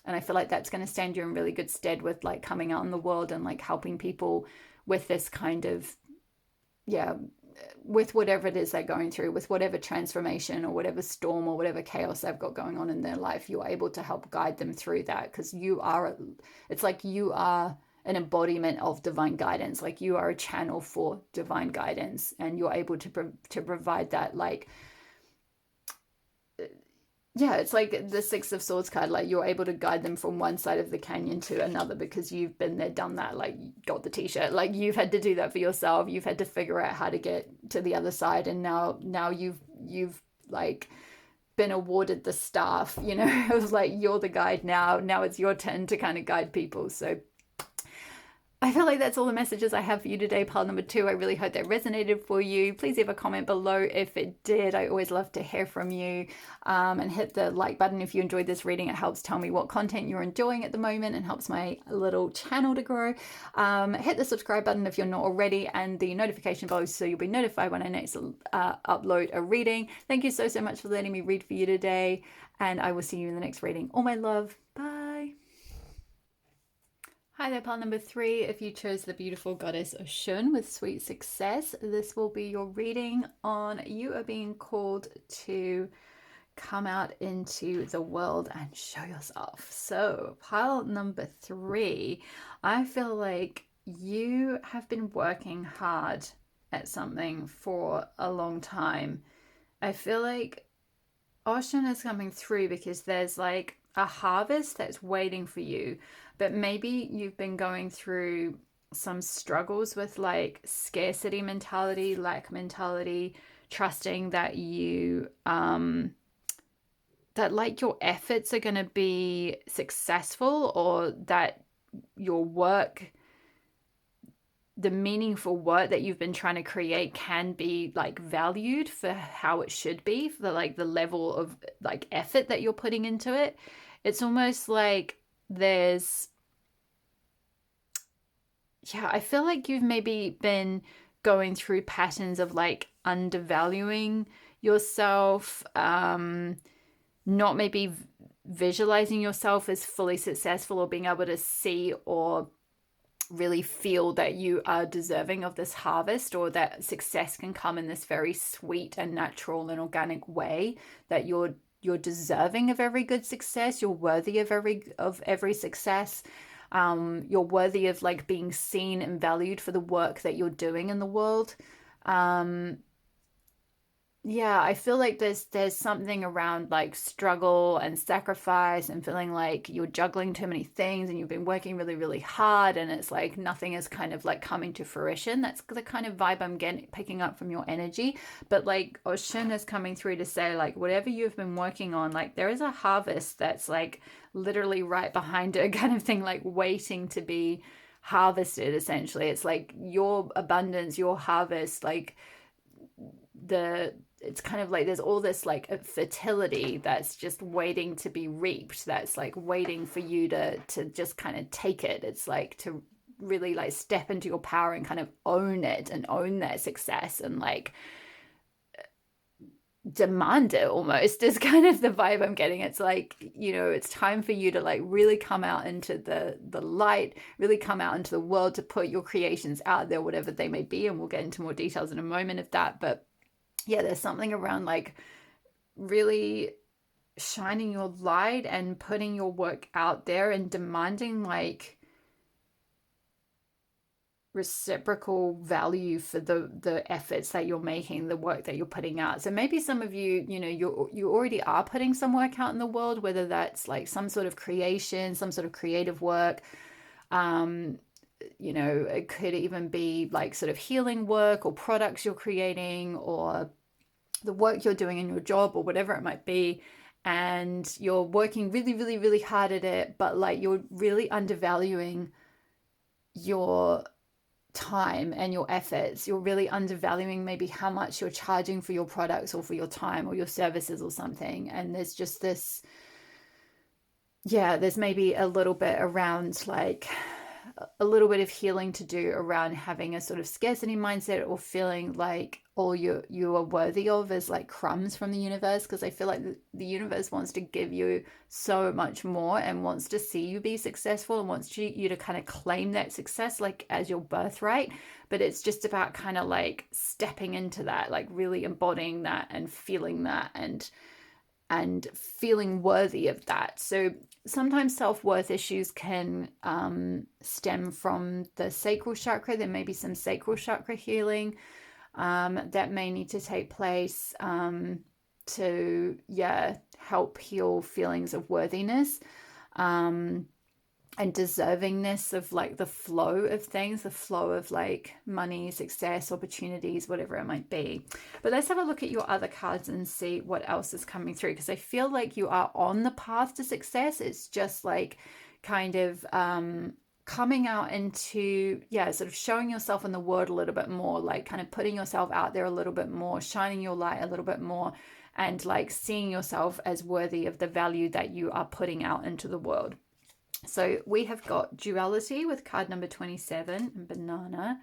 And I feel like that's going to stand you in really good stead with like coming out in the world and like helping people with this kind of, yeah, with whatever it is they're going through, with whatever transformation or whatever storm or whatever chaos they've got going on in their life. You're able to help guide them through that, because it's like you are an embodiment of divine guidance. Like you are a channel for divine guidance, and you're able to provide that, like, yeah, it's like the Six of Swords card, like you're able to guide them from one side of the canyon to another because you've been there, done that, like got the t-shirt, like you've had to do that for yourself. You've had to figure out how to get to the other side, and now you've like been awarded the staff, you know. It was like you're the guide now it's your turn to kind of guide people. So I feel like that's all the messages I have for you today, pile number 2. I really hope that resonated for you. Please leave a comment below if it did. I always love to hear from you. And hit the like button if you enjoyed this reading. It helps tell me what content you're enjoying at the moment and helps my little channel to grow. Hit the subscribe button if you're not already, and the notification bell so you'll be notified when I next upload a reading. Thank you so much for letting me read for you today, and I will see you in the next reading. All my love. Bye. Hi there, pile number 3. If you chose the beautiful goddess Oshun with sweet success, this will be your reading on you are being called to come out into the world and show yourself. So pile number 3, I feel like you have been working hard at something for a long time. I feel like Oshun is coming through because there's like a harvest that's waiting for you. But maybe you've been going through some struggles with like scarcity mentality, lack mentality, trusting that you, that like your efforts are going to be successful, or that your work, the meaningful work that you've been trying to create can be like valued for how it should be, for like the level of like effort that you're putting into it. It's almost like there's, yeah, I feel like you've maybe been going through patterns of like undervaluing yourself, not maybe visualizing yourself as fully successful, or being able to see or really feel that you are deserving of this harvest, or that success can come in this very sweet and natural and organic way, that you're deserving of every good success. You're worthy of every success. You're worthy of like being seen and valued for the work that you're doing in the world. Yeah, I feel like there's something around like struggle and sacrifice and feeling like you're juggling too many things, and you've been working really, really hard, and it's like nothing is kind of like coming to fruition. That's the kind of vibe I'm picking up from your energy. But like Oshun is coming through to say like whatever you've been working on, like there is a harvest that's like literally right behind it, kind of thing, like waiting to be harvested. Essentially, it's like your abundance, your harvest, like it's kind of like there's all this like fertility that's just waiting to be reaped, that's like waiting for you to just kind of take it. It's like to really like step into your power and kind of own it and own that success and like demand it, almost, is kind of the vibe I'm getting. It's like, you know, it's time for you to like really come out into the light, really come out into the world, to put your creations out there, whatever they may be, and we'll get into more details in a moment of that. But yeah, there's something around like really shining your light and putting your work out there and demanding like reciprocal value for the efforts that you're making, the work that you're putting out. So maybe some of you, you know, you already are putting some work out in the world, whether that's like some sort of creation, some sort of creative work. You know, it could even be like sort of healing work or products you're creating or the work you're doing in your job or whatever it might be. And you're working really, really, really hard at it, but like you're really undervaluing your time and your efforts. You're really undervaluing maybe how much you're charging for your products or for your time or your services or something. And there's just this, yeah, there's maybe a little bit around like a little bit of healing to do around having a sort of scarcity mindset or feeling like all you are worthy of is like crumbs from the universe, because I feel like the universe wants to give you so much more and wants to see you be successful and wants you to kind of claim that success like as your birthright. But it's just about kind of like stepping into that, like really embodying that and feeling that and feeling worthy of that. So sometimes self-worth issues can stem from the sacral chakra. There may be some sacral chakra healing that may need to take place to, yeah, help heal feelings of worthiness and deservingness of like the flow of things, the flow of like money, success, opportunities, whatever it might be. But let's have a look at your other cards and see what else is coming through, because I feel like you are on the path to success. It's just like kind of coming out into, yeah, sort of showing yourself in the world a little bit more, like kind of putting yourself out there a little bit more, shining your light a little bit more, and like seeing yourself as worthy of the value that you are putting out into the world. So we have got duality with card number 27 and banana.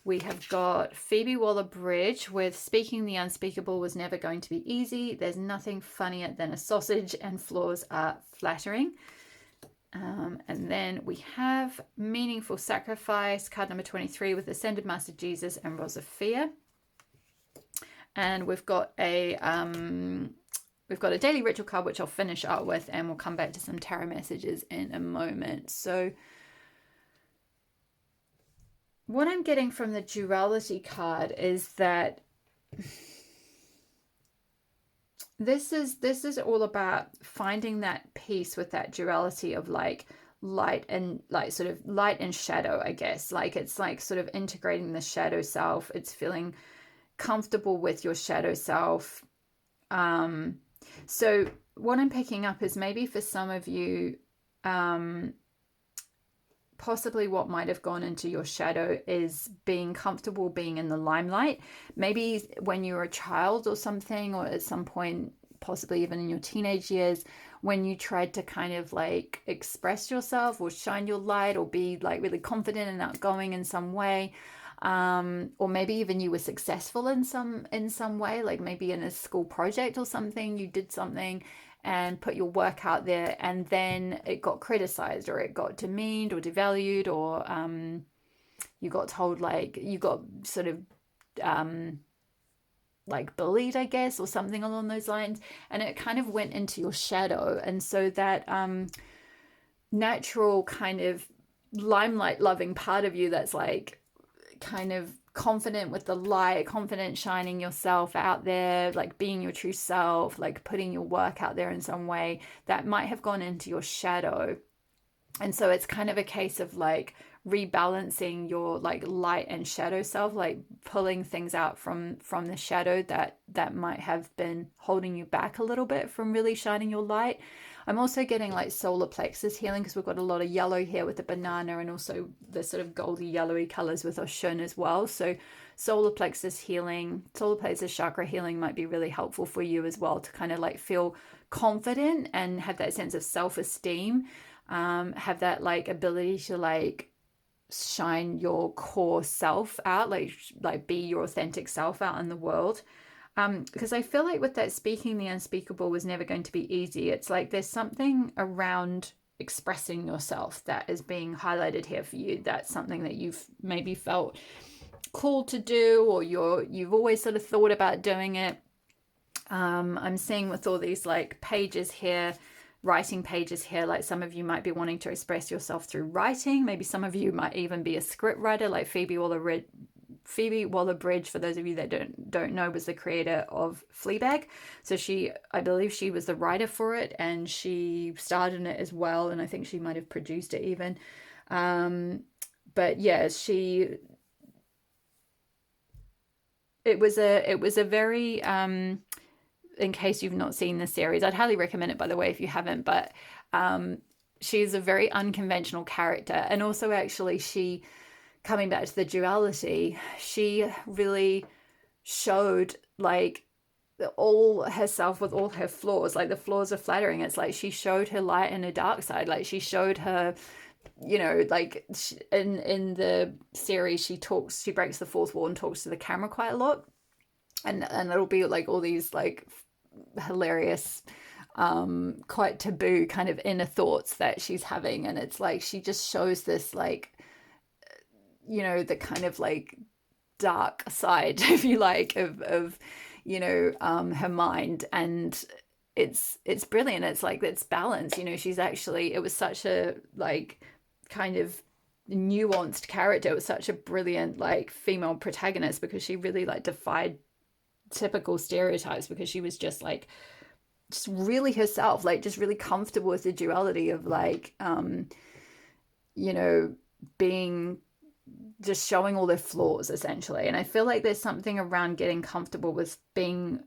We have got Phoebe Waller-Bridge with speaking the unspeakable was never going to be easy. There's nothing funnier than a sausage and flaws are flattering. And then we have meaningful sacrifice, card number 23 with Ascended Master Jesus and Rose of Fear. And we've got a daily ritual card, which I'll finish up with, and we'll come back to some tarot messages in a moment. So what I'm getting from the duality card is that this is all about finding that peace with that duality of like light and like sort of light and shadow, I guess. Like it's like sort of integrating the shadow self. It's feeling comfortable with your shadow self. So what I'm picking up is maybe for some of you, possibly what might have gone into your shadow is being comfortable being in the limelight. Maybe when you were a child or something, or at some point, possibly even in your teenage years, when you tried to kind of like express yourself or shine your light or be like really confident and outgoing in some way. Or maybe even you were successful in some way, like maybe in a school project or something, you did something and put your work out there, and then it got criticized or it got demeaned or devalued, or you got told, like you got sort of like bullied, I guess, or something along those lines, and it kind of went into your shadow. And so that natural kind of limelight loving part of you that's like kind of confident with the light, confident shining yourself out there, like being your true self, like putting your work out there in some way, that might have gone into your shadow. And so it's kind of a case of like rebalancing your like light and shadow self, like pulling things out from the shadow that might have been holding you back a little bit from really shining your light. I'm also getting like solar plexus healing, because we've got a lot of yellow here with the banana, and also the sort of goldy yellowy colors with Oshun as well. So solar plexus healing, solar plexus chakra healing might be really helpful for you as well, to kind of like feel confident and have that sense of self-esteem, have that like ability to like shine your core self out, like be your authentic self out in the world. Because I feel like with that speaking the unspeakable was never going to be easy, it's like there's something around expressing yourself that is being highlighted here for you. That's something that you've maybe felt called to do, or you've always sort of thought about doing it. I'm seeing with all these like pages here, writing pages here, like some of you might be wanting to express yourself through writing. Maybe some of you might even be a script writer, like Phoebe Waller-Bridge, for those of you that don't know, was the creator of Fleabag. So I believe she was the writer for it, and she starred in it as well, and I think she might have produced it even. But yeah, it was a very in case you've not seen the series, I'd highly recommend it, by the way, if you haven't. But she's a very unconventional character, and also actually she, coming back to the duality, she really showed like all herself with all her flaws. Like the flaws are flattering. It's like she showed her light and her dark side. Like she showed her, you know, like in the series, she breaks the fourth wall and talks to the camera quite a lot, and it'll be like all these like hilarious, quite taboo kind of inner thoughts that she's having, and it's like she just shows this like, you know, the kind of like dark side, if you like, of you know, her mind, and it's brilliant. It's like it's balance, you know. She's actually, it was such a like kind of nuanced character. It was such a brilliant like female protagonist, because she really like defied typical stereotypes, because she was just like just really herself, like just really comfortable with the duality of like you know, being, just showing all their flaws essentially. And I feel like there's something around getting comfortable with being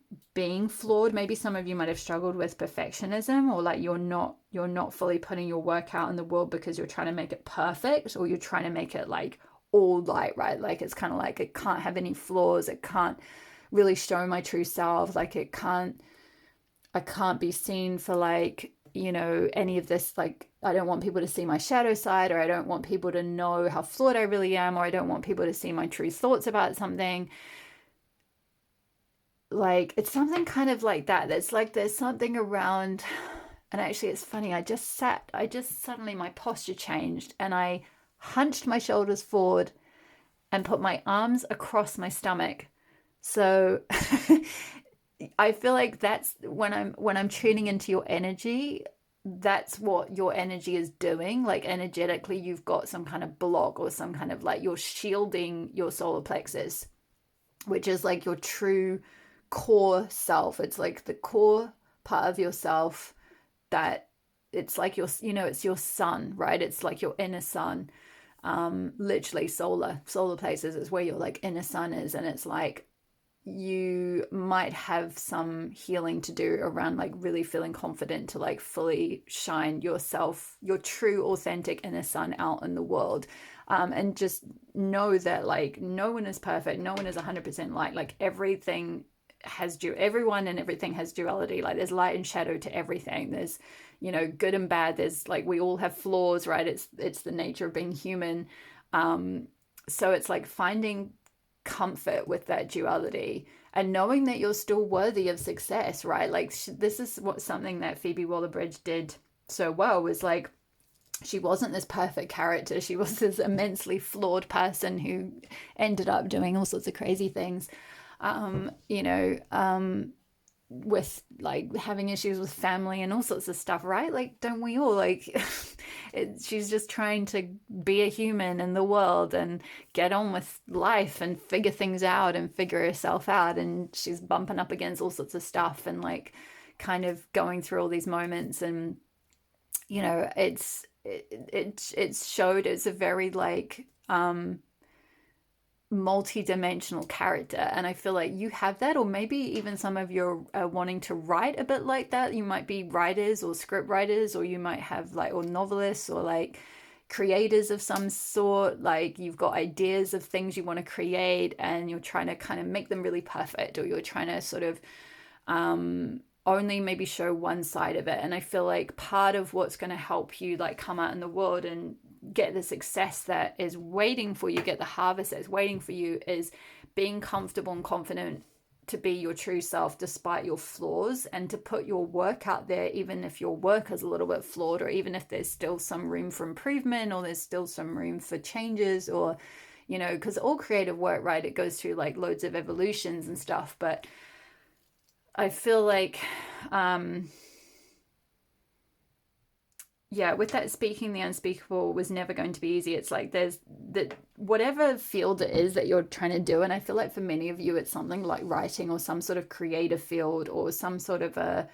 flawed. Maybe some of you might have struggled with perfectionism, or like you're not fully putting your work out in the world because you're trying to make it perfect, or you're trying to make it like all light, right? Like it's kind of like it can't have any flaws, it can't really show my true self, like I can't be seen for like, you know, any of this, like I don't want people to see my shadow side, or I don't want people to know how flawed I really am, or I don't want people to see my true thoughts about something. Like it's something kind of like that. That's like there's something around, and actually it's funny, I just suddenly my posture changed, and I hunched my shoulders forward and put my arms across my stomach. So I feel like that's when I'm tuning into your energy, that's what your energy is doing. Like energetically, you've got some kind of block, or some kind of like you're shielding your solar plexus, which is like your true core self. It's like the core part of yourself that it's like your, you know, it's your sun, right? It's like your inner sun. Literally solar plexus is where your like inner sun is, and it's like you might have some healing to do around like really feeling confident to like fully shine yourself, your true authentic inner sun out in the world. And just know that like no one is perfect, no one is 100% light. Like everything has everyone and everything has duality. Like there's light and shadow to everything. There's, you know, good and bad. There's like, we all have flaws, right? It's the nature of being human. So it's like finding comfort with that duality, and knowing that you're still worthy of success, right? Like this is what something that Phoebe Waller-Bridge did so well, was like she wasn't this perfect character. She was this immensely flawed person who ended up doing all sorts of crazy things, you know, with like having issues with family and all sorts of stuff, right? Like don't we all? Like she's just trying to be a human in the world and get on with life and figure things out and figure herself out, and she's bumping up against all sorts of stuff and like kind of going through all these moments. And you know, it's showed it's a very like multi-dimensional character, and I feel like you have that, or maybe even some of you are wanting to write a bit like that. You might be writers or script writers, or you might have like, or novelists, or like creators of some sort. Like you've got ideas of things you want to create, and you're trying to kind of make them really perfect, or you're trying to sort of only maybe show one side of it. And I feel like part of what's going to help you like come out in the world and get the success that is waiting for you, get the harvest that is waiting for you, is being comfortable and confident to be your true self despite your flaws, and to put your work out there even if your work is a little bit flawed, or even if there's still some room for improvement, or there's still some room for changes, or you know, because all creative work, right, it goes through like loads of evolutions and stuff. But I feel like, yeah, with that speaking the unspeakable was never going to be easy. It's like there's that whatever field it is that you're trying to do, and I feel like for many of you, it's something like writing or some sort of creative field or some sort of a,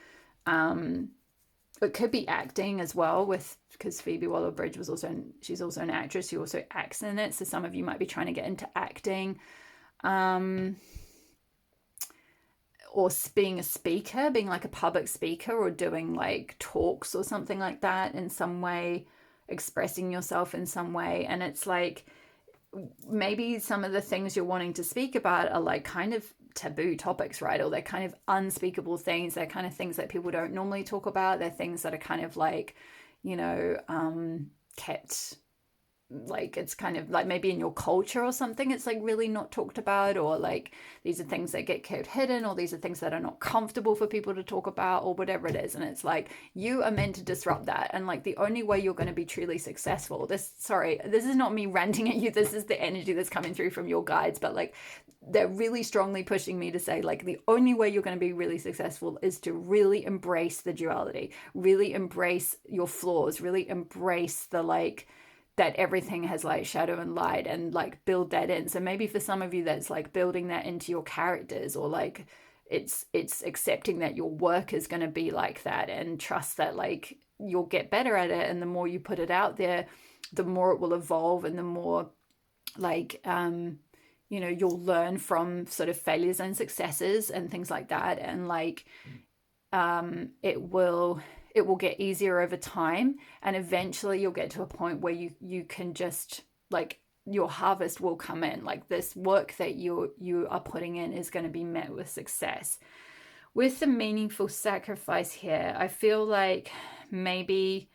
it could be acting as well with because Phoebe Waller-Bridge was also she's also an actress who also acts in it. So some of you might be trying to get into acting. Or being a speaker, being like a public speaker or doing like talks or something like that in some way, expressing yourself in some way. And it's like maybe some of the things you're wanting to speak about are like kind of taboo topics, right? Or they're kind of unspeakable things. They're kind of things that people don't normally talk about. They're things that are kind of like, kept like it's kind of like maybe in your culture or something it's like really not talked about, or like these are things that get kept hidden, or these are things that are not comfortable for people to talk about, or whatever it is. And it's like you are meant to disrupt that. And like the only way you're going to be truly successful, this is not me ranting at you, this is the energy that's coming through from your guides, but like they're really strongly pushing me to say like the only way you're going to be really successful is to really embrace the duality, really embrace your flaws, really embrace the like that everything has like shadow and light, and like build that in. So maybe for some of you that's like building that into your characters, or like it's accepting that your work is going to be like that, and trust that like you'll get better at it, and the more you put it out there the more it will evolve, and the more like you'll learn from sort of failures and successes and things like that. And like it will get easier over time, and eventually you'll get to a point where you can just like your harvest will come in, like this work that you are putting in is going to be met with success. With the meaningful sacrifice here, I feel like maybe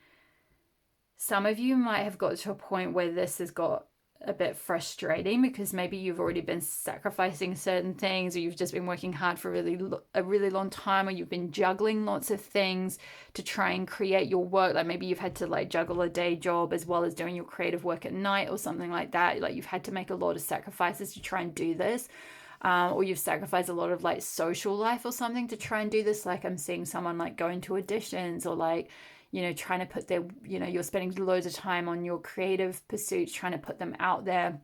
some of you might have got to a point where this has got a bit frustrating, because maybe you've already been sacrificing certain things, or you've just been working hard for a really long time, or you've been juggling lots of things to try and create your work. Like maybe you've had to like juggle a day job as well as doing your creative work at night or something like that. Like you've had to make a lot of sacrifices to try and do this. Or you've sacrificed a lot of like social life or something to try and do this. Like I'm seeing someone like going to auditions, or like trying to put their, you're spending loads of time on your creative pursuits, trying to put them out there.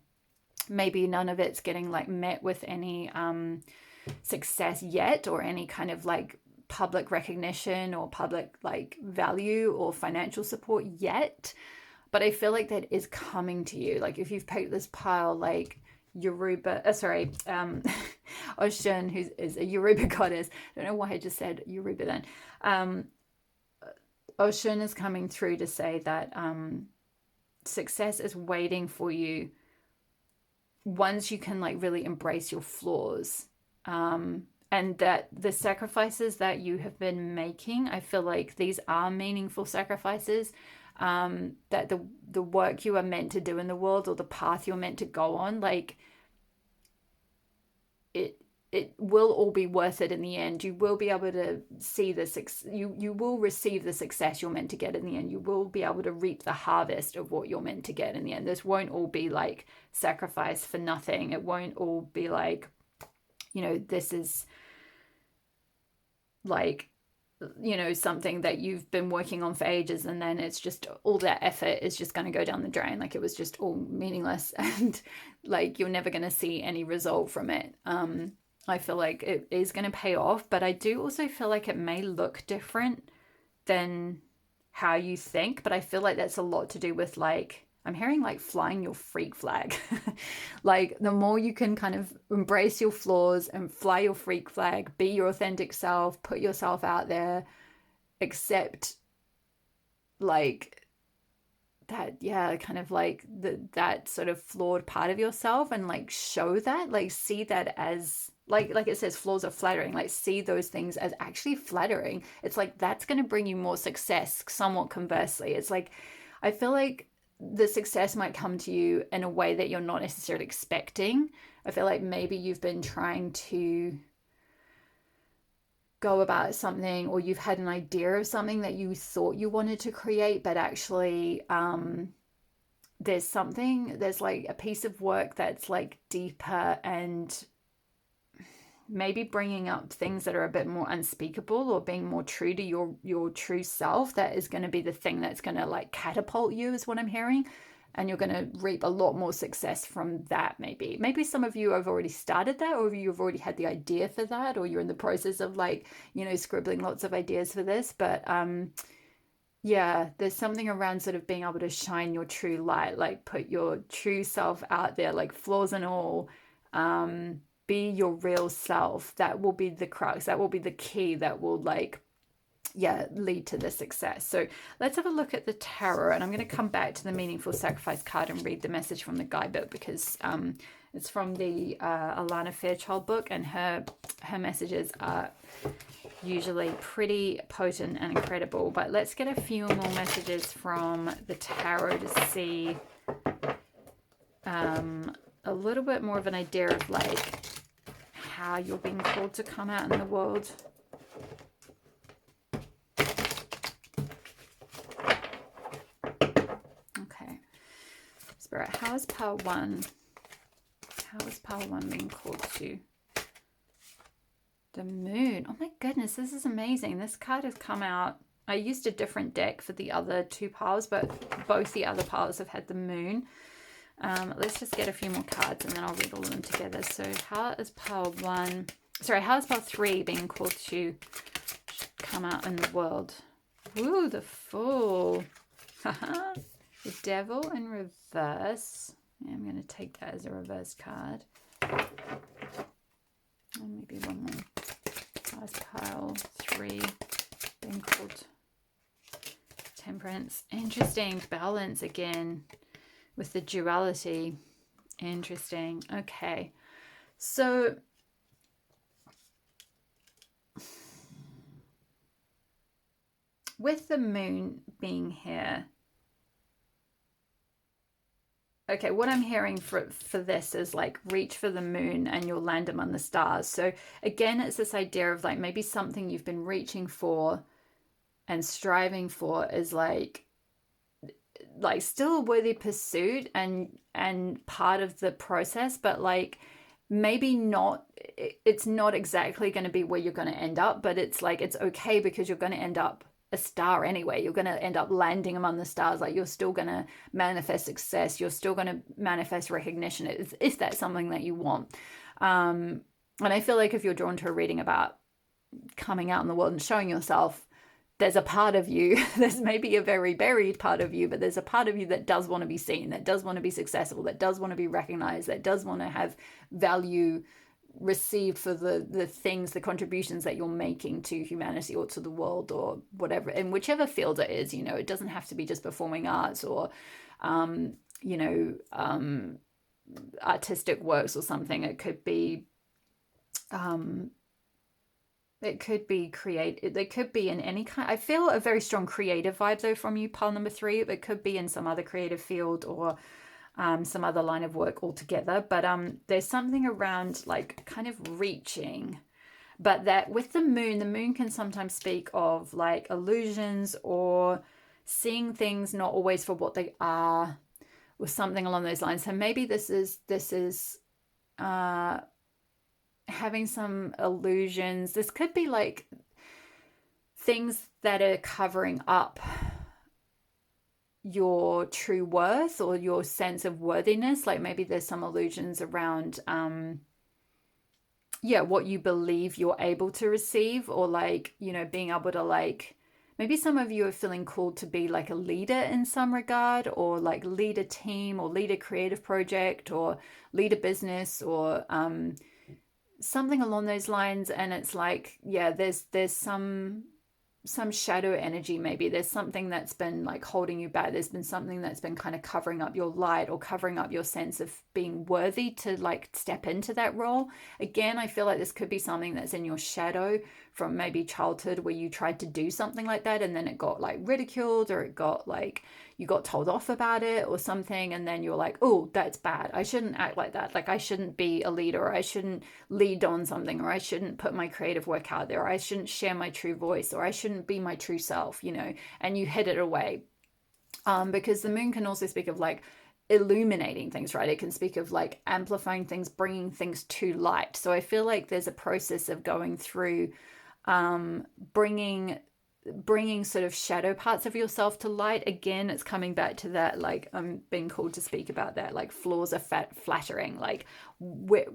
Maybe none of it's getting like met with any success yet, or any kind of like public recognition or public like value or financial support yet. But I feel like that is coming to you. Like if you've picked this pile, like Yoruba, Oshun, who is a Yoruba goddess. I don't know why I just said Yoruba then. Oshun is coming through to say that success is waiting for you once you can like really embrace your flaws, and that the sacrifices that you have been making, I feel like these are meaningful sacrifices, that the work you are meant to do in the world, or the path you're meant to go on, like it will all be worth it in the end. You will be able to see you will receive the success you're meant to get in the end. You will be able to reap the harvest of what you're meant to get in the end. This won't all be like sacrifice for nothing. It won't all be like, this is like, something that you've been working on for ages, and then it's just all that effort is just going to go down the drain. Like it was just all meaningless, and like you're never going to see any result from it. I feel like it is going to pay off, but I do also feel like it may look different than how you think. But I feel like that's a lot to do with like, I'm hearing like flying your freak flag. Like the more you can kind of embrace your flaws and fly your freak flag, be your authentic self, put yourself out there, accept like that, yeah, kind of like that sort of flawed part of yourself, and like show that, like see that as like it says flaws are flattering, like see those things as actually flattering. It's like that's going to bring you more success. Somewhat conversely, it's like I feel like the success might come to you in a way that you're not necessarily expecting. I feel like maybe you've been trying to go about something, or you've had an idea of something that you thought you wanted to create, but actually there's like a piece of work that's like deeper and maybe bringing up things that are a bit more unspeakable, or being more true to your true self. That is going to be the thing that's going to like catapult you, is what I'm hearing. And you're going to reap a lot more success from that. Maybe some of you have already started that, or you've already had the idea for that, or you're in the process of like, you know, scribbling lots of ideas for this. But yeah, there's something around sort of being able to shine your true light, like put your true self out there, like flaws and all. Be your real self. That will be the crux. That will be the key that will like, yeah, lead to the success. So let's have a look at the tarot, and I'm going to come back to the meaningful sacrifice card and read the message from the guidebook, because it's from the Alana Fairchild book, and her messages are usually pretty potent and incredible. But let's get a few more messages from the tarot to see a little bit more of an idea of like how you're being called to come out in the world. Okay, Spirit, how is Power One? How is Power One being called to? The Moon. Oh my goodness, this is amazing. This card has come out. I used a different deck for the other two powers, but both the other powers have had the Moon. Let's just get a few more cards and then I'll read all of them together. So how is Power One, sorry, how is Power Three being called to come out in the world? Ooh, the Fool. Haha. The Devil in reverse. Yeah, I'm going to take that as a reverse card. Oh, maybe one more. How is Pile 3 being called? Temperance. Interesting. Balance again. With the duality. Interesting. Okay. So with the Moon being here, okay, what I'm hearing for this is like reach for the moon and you'll land among the stars. So again, it's this idea of like maybe something you've been reaching for and striving for is like still a worthy pursuit and part of the process, but like maybe not, it's not exactly going to be where you're going to end up, but it's like it's okay because you're going to end up a star anyway. You're going to end up landing among the stars. Like you're still going to manifest success. You're still going to manifest recognition if that's something that you want. And I feel like if you're drawn to a reading about coming out in the world and showing yourself, there's a part of you, there's maybe a very buried part of you, but there's a part of you that does want to be seen, that does want to be successful, that does want to be recognized, that does want to have value received for the things, the contributions that you're making to humanity or to the world or whatever, in whichever field it is. You know, it doesn't have to be just performing arts or you know, artistic works or something. It could be create. They could be in any kind. I feel a very strong creative vibe though from you, pile number 3. It could be in some other creative field or some other line of work altogether. But there's something around like kind of reaching. But that with the moon can sometimes speak of like illusions or seeing things not always for what they are, or something along those lines. So maybe this is having some illusions. This could be like things that are covering up your true worth or your sense of worthiness. Like maybe there's some illusions around what you believe you're able to receive, or like, you know, being able to like, maybe some of you are feeling called to be like a leader in some regard, or like lead a team or lead a creative project or lead a business or something along those lines. And it's like, yeah, there's some shadow energy. Maybe there's something that's been like holding you back. There's been something that's been kind of covering up your light or covering up your sense of being worthy to like step into that role. Again, I feel like this could be something that's in your shadow from maybe childhood, where you tried to do something like that and then it got like ridiculed, or it got like you got told off about it or something, and then you're like, oh, that's bad, I shouldn't act like that, like I shouldn't be a leader, or I shouldn't lead on something, or I shouldn't put my creative work out there, or I shouldn't share my true voice, or I shouldn't be my true self, you know, and you hid it away. Because the moon can also speak of like illuminating things, right? It can speak of like amplifying things, bringing things to light. So I feel like there's a process of going through bringing sort of shadow parts of yourself to light. Again, it's coming back to that, like I'm being called to speak about that, like flaws are flattering. Like what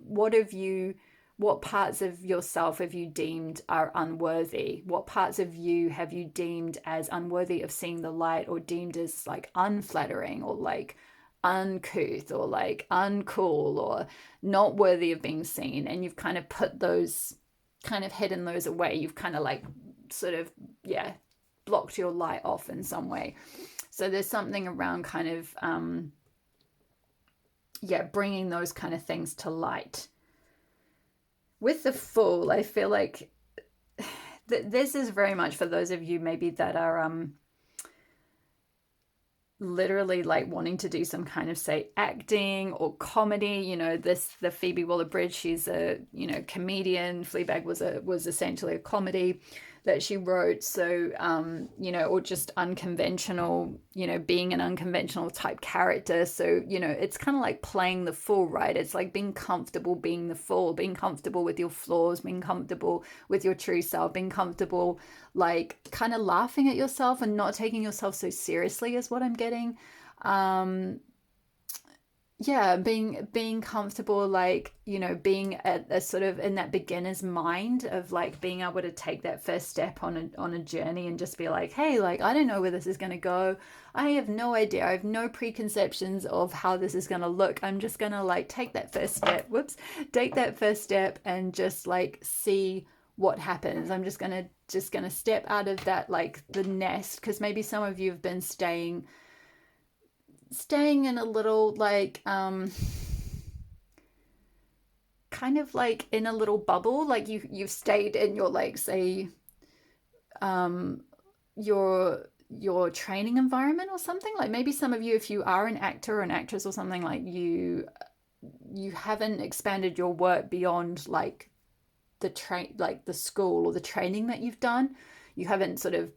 parts of yourself have you deemed are unworthy? What parts of you have you deemed as unworthy of seeing the light, or deemed as like unflattering, or like uncouth, or like uncool, or not worthy of being seen? And you've kind of put those, kind of hidden those away. You've kind of like sort of, yeah, blocked your light off in some way. So there's something around kind of, bringing those kind of things to light. With the Fool, I feel like this is very much for those of you maybe that are literally like wanting to do some kind of, say, acting or comedy. You know, the Phoebe Waller-Bridge, she's a, you know, comedian. Fleabag was essentially a comedy that she wrote. So you know, or just unconventional, you know, being an unconventional type character. So, you know, it's kind of like playing the fool, right? It's like being comfortable being the fool, being comfortable with your flaws, being comfortable with your true self, being comfortable like kind of laughing at yourself and not taking yourself so seriously is what I'm getting. Being comfortable, like, you know, being at a sort of in that beginner's mind of like being able to take that first step on a journey and just be like, hey, like, I don't know where this is going to go. I have no idea. I have no preconceptions of how this is going to look. I'm just going to like take that first step. Take that first step and just like see what happens. I'm just going to step out of that, like the nest, because maybe some of you have been staying in a little like kind of like in a little bubble, like you've stayed in your, like, say your training environment or something. Like maybe some of you, if you are an actor or an actress or something, like you haven't expanded your work beyond like the school or the training that you've done. You haven't sort of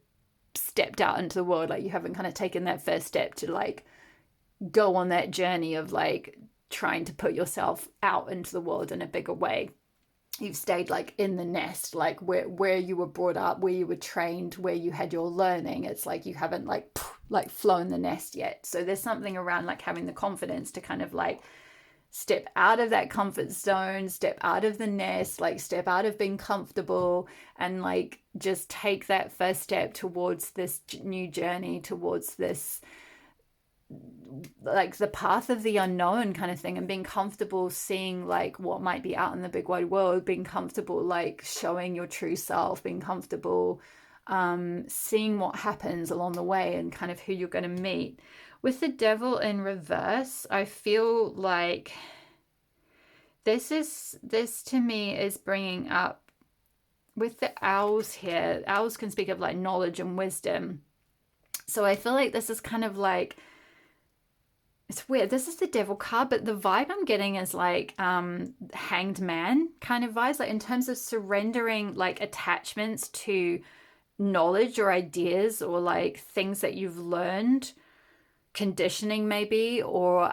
stepped out into the world, like you haven't kind of taken that first step to like go on that journey of like trying to put yourself out into the world in a bigger way. You've stayed like in the nest, like where you were brought up, where you were trained, where you had your learning. It's like you haven't like flown the nest yet. So there's something around like having the confidence to kind of like step out of that comfort zone, step out of the nest, like step out of being comfortable, and like just take that first step towards this new journey, towards this like the path of the unknown kind of thing, and being comfortable seeing like what might be out in the big wide world, being comfortable like showing your true self, being comfortable seeing what happens along the way and kind of who you're going to meet. With the Devil in reverse, I feel like this to me is bringing up, with the owls here, owls can speak of like knowledge and wisdom. So I feel like this is kind of like, it's weird. This is the Devil card, but the vibe I'm getting is like Hanged Man kind of vibes, like in terms of surrendering like attachments to knowledge or ideas or like things that you've learned, conditioning maybe, or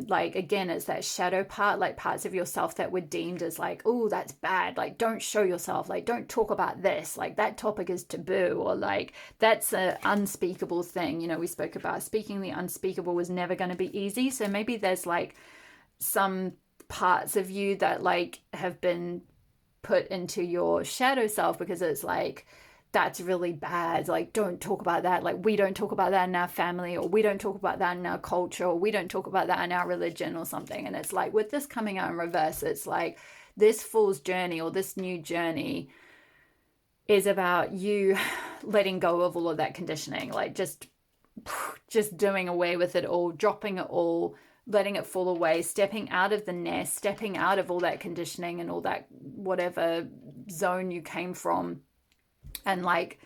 like again, it's that shadow part, like parts of yourself that were deemed as like, oh, that's bad, like don't show yourself, like don't talk about this, like that topic is taboo, or like that's an unspeakable thing. You know, we spoke about speaking the unspeakable was never going to be easy. So maybe there's like some parts of you that like have been put into your shadow self because it's like, that's really bad, like don't talk about that, like we don't talk about that in our family, or we don't talk about that in our culture, or we don't talk about that in our religion or something. And it's like with this coming out in reverse, it's like this fool's journey or this new journey is about you letting go of all of that conditioning, like just doing away with it all, dropping it all, letting it fall away, stepping out of the nest, stepping out of all that conditioning and all that whatever zone you came from, and like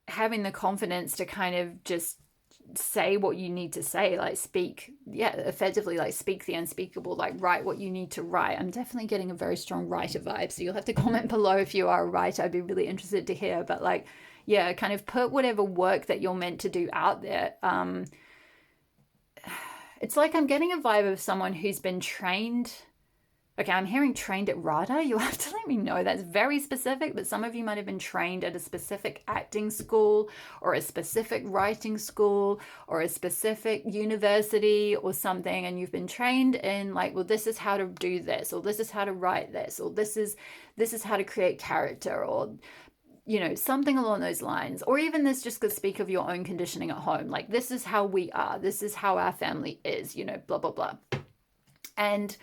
having the confidence to kind of just say what you need to say, like speak, effectively, like speak the unspeakable, like write what you need to write. I'm definitely getting a very strong writer vibe, so you'll have to comment below if you are a writer. I'd be really interested to hear. But like, yeah, kind of put whatever work that you're meant to do out there. it's like I'm getting a vibe of someone who's been trained. Okay, I'm hearing trained at RADA. You'll have to let me know. That's very specific, but some of you might have been trained at a specific acting school or a specific writing school or a specific university or something, and you've been trained in like, well, this is how to do this, or this is how to write this, or this is how to create character, or you know, something along those lines. Or even this just could speak of your own conditioning at home. Like, this is how we are. This is how our family is, you know, blah, blah, blah. And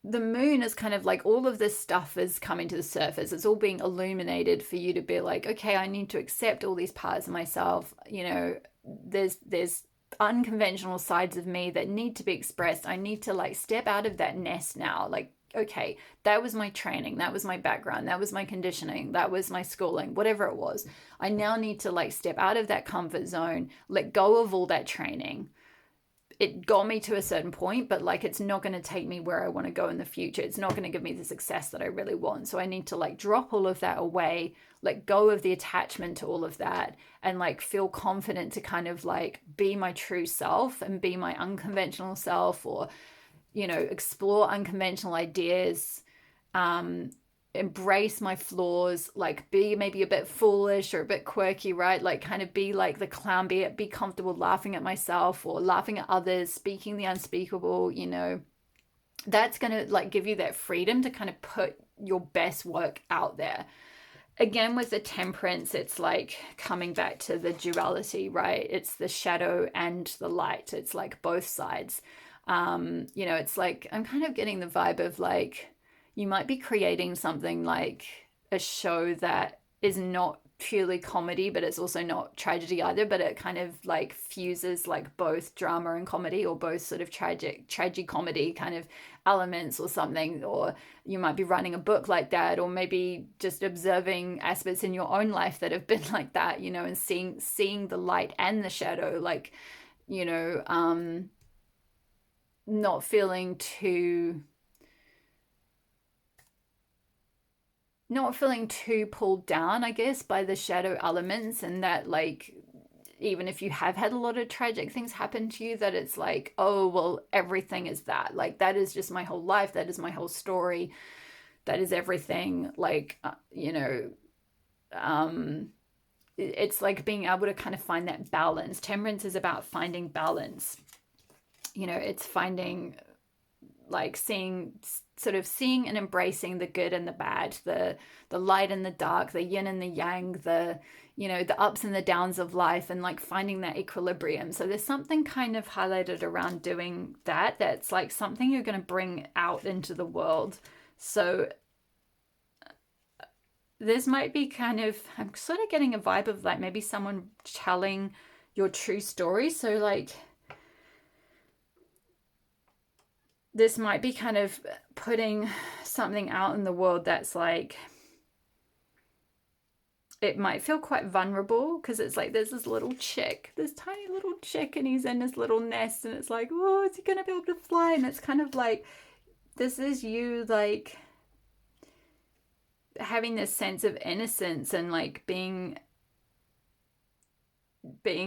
the moon is kind of like all of this stuff is coming to the surface. It's all being illuminated for you to be like, okay, I need to accept all these parts of myself. You know, there's unconventional sides of me that need to be expressed. I need to like step out of that nest now. Like, okay, that was my training, that was my background, that was my conditioning, that was my schooling, whatever it was. I now need to like step out of that comfort zone, let go of all that training. It got me to a certain point, but like it's not going to take me where I want to go in the future. It's not going to give me the success that I really want. So I need to like drop all of that away, let go of the attachment to all of that, and like feel confident to kind of like be my true self and be my unconventional self, or you know, explore unconventional ideas, embrace my flaws, like be maybe a bit foolish or a bit quirky, right? Like kind of be like the clown, be comfortable laughing at myself or laughing at others, speaking the unspeakable, you know. That's going to like give you that freedom to kind of put your best work out there. Again, with the temperance, it's like coming back to the duality, right? It's the shadow and the light. It's like both sides. You know, it's like I'm kind of getting the vibe of like you might be creating something like a show that is not purely comedy, but it's also not tragedy either, but it kind of like fuses like both drama and comedy, or both sort of tragic comedy kind of elements or something. Or you might be writing a book like that, or maybe just observing aspects in your own life that have been like that, you know, and seeing the light and the shadow, like, you know, not feeling too pulled down, I guess, by the shadow elements. And that like even if you have had a lot of tragic things happen to you, that it's like, oh well, everything is that, like that is just my whole life, that is my whole story, that is everything. Like you know, it's like being able to kind of find that balance. Temperance is about finding balance. You know, it's finding like seeing and embracing the good and the bad, the light and the dark, the yin and the yang, the, you know, the ups and the downs of life, and like finding that equilibrium. So there's something kind of highlighted around doing that, that's like something you're going to bring out into the world. So this might be kind of, I'm sort of getting a vibe of like maybe someone telling your true story. So like this might be kind of putting something out in the world that's like, it might feel quite vulnerable, because it's like there's this little chick, this tiny little chick, and he's in this little nest, and it's like, oh, is he going to be able to fly? And it's kind of like, this is you like having this sense of innocence and like being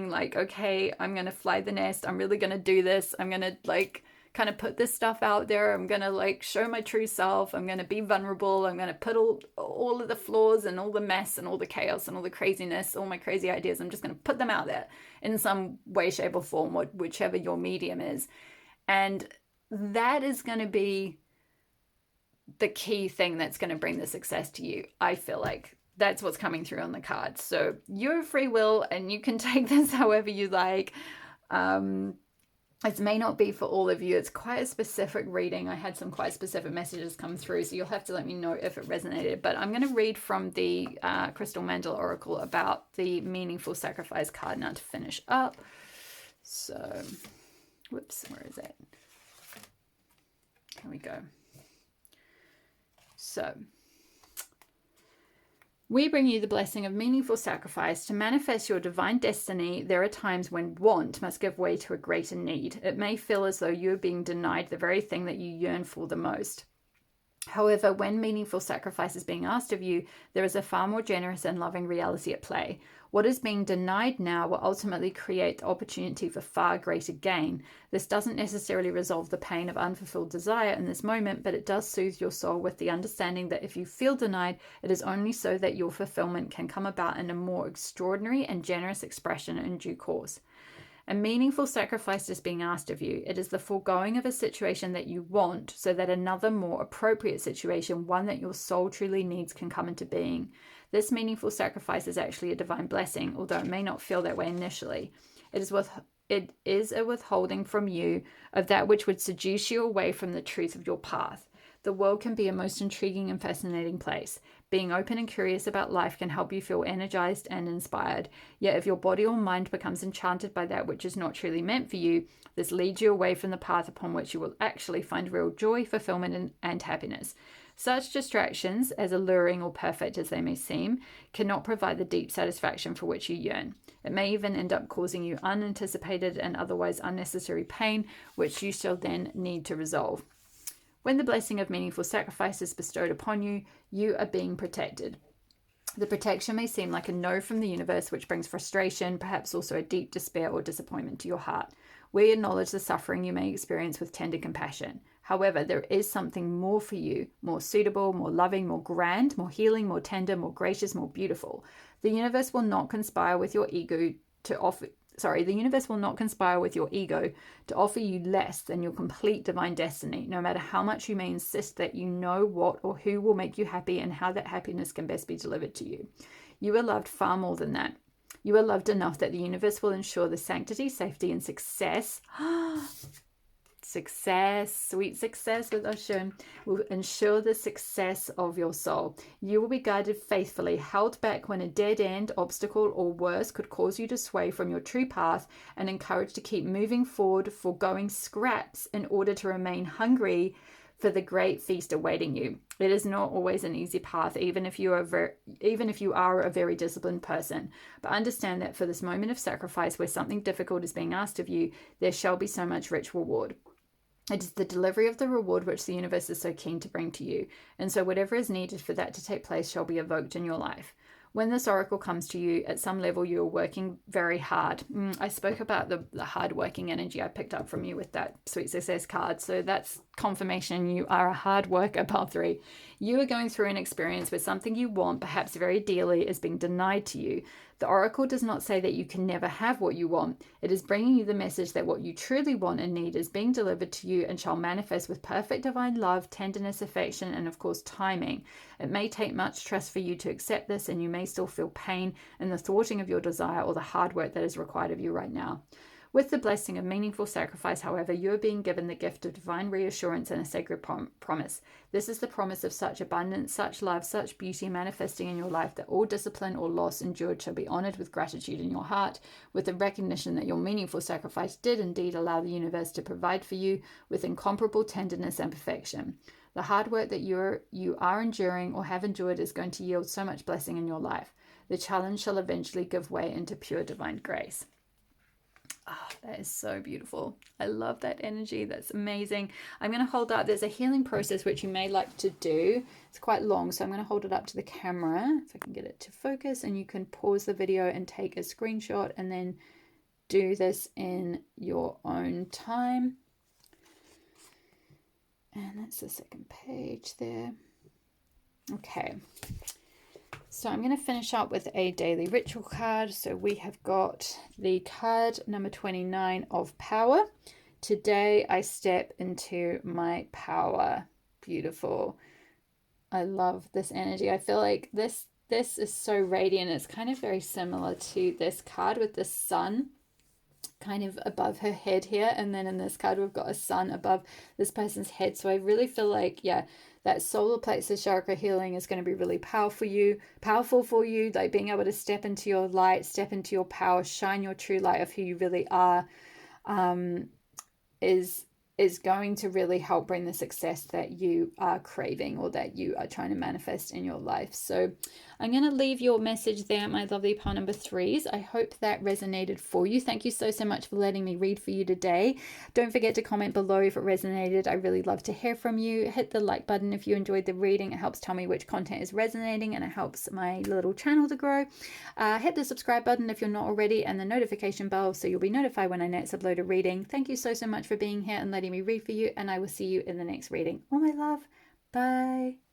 like, okay, I'm going to fly the nest. I'm really going to do this. I'm going to like kind of put this stuff out there. I'm going to like show my true self. I'm going to be vulnerable. I'm going to put all of the flaws and all the mess and all the chaos and all the craziness, all my crazy ideas. I'm just going to put them out there in some way, shape or form, whichever your medium is. And that is going to be the key thing that's going to bring the success to you. I feel like that's what's coming through on the cards. So your free will, and you can take this however you like. It may not be for all of you. It's quite a specific reading. I had some quite specific messages come through, so you'll have to let me know if it resonated. But I'm going to read from the Crystal Mandala Oracle about the meaningful sacrifice card now to finish up. So, whoops, where is it? Here we go. So, we bring you the blessing of meaningful sacrifice. To manifest your divine destiny, there are times when want must give way to a greater need. It may feel as though you are being denied the very thing that you yearn for the most. However, when meaningful sacrifice is being asked of you, there is a far more generous and loving reality at play. What is being denied now will ultimately create the opportunity for far greater gain. This doesn't necessarily resolve the pain of unfulfilled desire in this moment, but it does soothe your soul with the understanding that if you feel denied, it is only so that your fulfillment can come about in a more extraordinary and generous expression in due course. A meaningful sacrifice is being asked of you. It is the foregoing of a situation that you want so that another more appropriate situation, one that your soul truly needs, can come into being. This meaningful sacrifice is actually a divine blessing, although it may not feel that way initially. It is a withholding from you of that which would seduce you away from the truth of your path. The world can be a most intriguing and fascinating place. Being open and curious about life can help you feel energized and inspired. Yet if your body or mind becomes enchanted by that which is not truly meant for you, this leads you away from the path upon which you will actually find real joy, fulfillment, and happiness. Such distractions, as alluring or perfect as they may seem, cannot provide the deep satisfaction for which you yearn. It may even end up causing you unanticipated and otherwise unnecessary pain, which you shall then need to resolve. When the blessing of meaningful sacrifice is bestowed upon you, you are being protected. The protection may seem like a no from the universe, which brings frustration, perhaps also a deep despair or disappointment to your heart. We acknowledge the suffering you may experience with tender compassion. However, there is something more for you, more suitable, more loving, more grand, more healing, more tender, more gracious, more beautiful. The universe will not conspire with your ego to offer you less than your complete divine destiny, no matter how much you may insist that you know what or who will make you happy and how that happiness can best be delivered to you. You are loved far more than that. You are loved enough that the universe will ensure the sanctity, safety, and success sweet success with Oshun, will ensure the success of your soul. You will be guided faithfully, held back when a dead end, obstacle, or worse could cause you to sway from your true path, and encouraged to keep moving forward, foregoing scraps in order to remain hungry for the great feast awaiting you. It is not always an easy path, even if you are a very disciplined person. But understand that for this moment of sacrifice, where something difficult is being asked of you, there shall be so much rich reward. It is the delivery of the reward which the universe is so keen to bring to you. And so whatever is needed for that to take place shall be evoked in your life. When this oracle comes to you, at some level you are working very hard. I spoke about the hard working energy I picked up from you with that Sweet Success card. So that's confirmation you are a hard worker, pile 3. You are going through an experience where something you want, perhaps very dearly, is being denied to you. The oracle does not say that you can never have what you want. It is bringing you the message that what you truly want and need is being delivered to you and shall manifest with perfect divine love, tenderness, affection, and of course timing. It may take much trust for you to accept this, and you may still feel pain in the thwarting of your desire or the hard work that is required of you right now. With the blessing of meaningful sacrifice, however, you are being given the gift of divine reassurance and a sacred promise. This is the promise of such abundance, such love, such beauty manifesting in your life that all discipline or loss endured shall be honored with gratitude in your heart, with the recognition that your meaningful sacrifice did indeed allow the universe to provide for you with incomparable tenderness and perfection. The hard work that you are enduring or have endured is going to yield so much blessing in your life. The challenge shall eventually give way into pure divine grace. Oh, that is so beautiful. I love that energy. That's amazing. I'm going to hold up. There's a healing process which you may like to do. It's quite long, so I'm going to hold it up to the camera if I can get it to focus, and you can pause the video and take a screenshot and then do this in your own time. And that's the second page there. Okay. So I'm going to finish up with a daily ritual card. So we have got the card number 29 of power. Today I step into my power. Beautiful. I love this energy. I feel like this is so radiant. It's kind of very similar to this card with the sun kind of above her head here, and then in this card we've got a sun above this person's head. So I really feel like, yeah, that solar plexus chakra healing is going to be really powerful for you, like being able to step into your light, step into your power, shine your true light of who you really are, is going to really help bring the success that you are craving or that you are trying to manifest in your life. So I'm going to leave your message there, my lovely pile number threes. I hope that resonated for you. Thank you so much for letting me read for you today. Don't forget to comment below if it resonated. I really love to hear from you. Hit the like button if you enjoyed the reading. It helps tell me which content is resonating and it helps my little channel to grow. Hit the subscribe button if you're not already and the notification bell so you'll be notified when I next upload a reading. Thank you so much for being here and letting me read for you, and I will see you in the next reading. Oh, my love. Bye.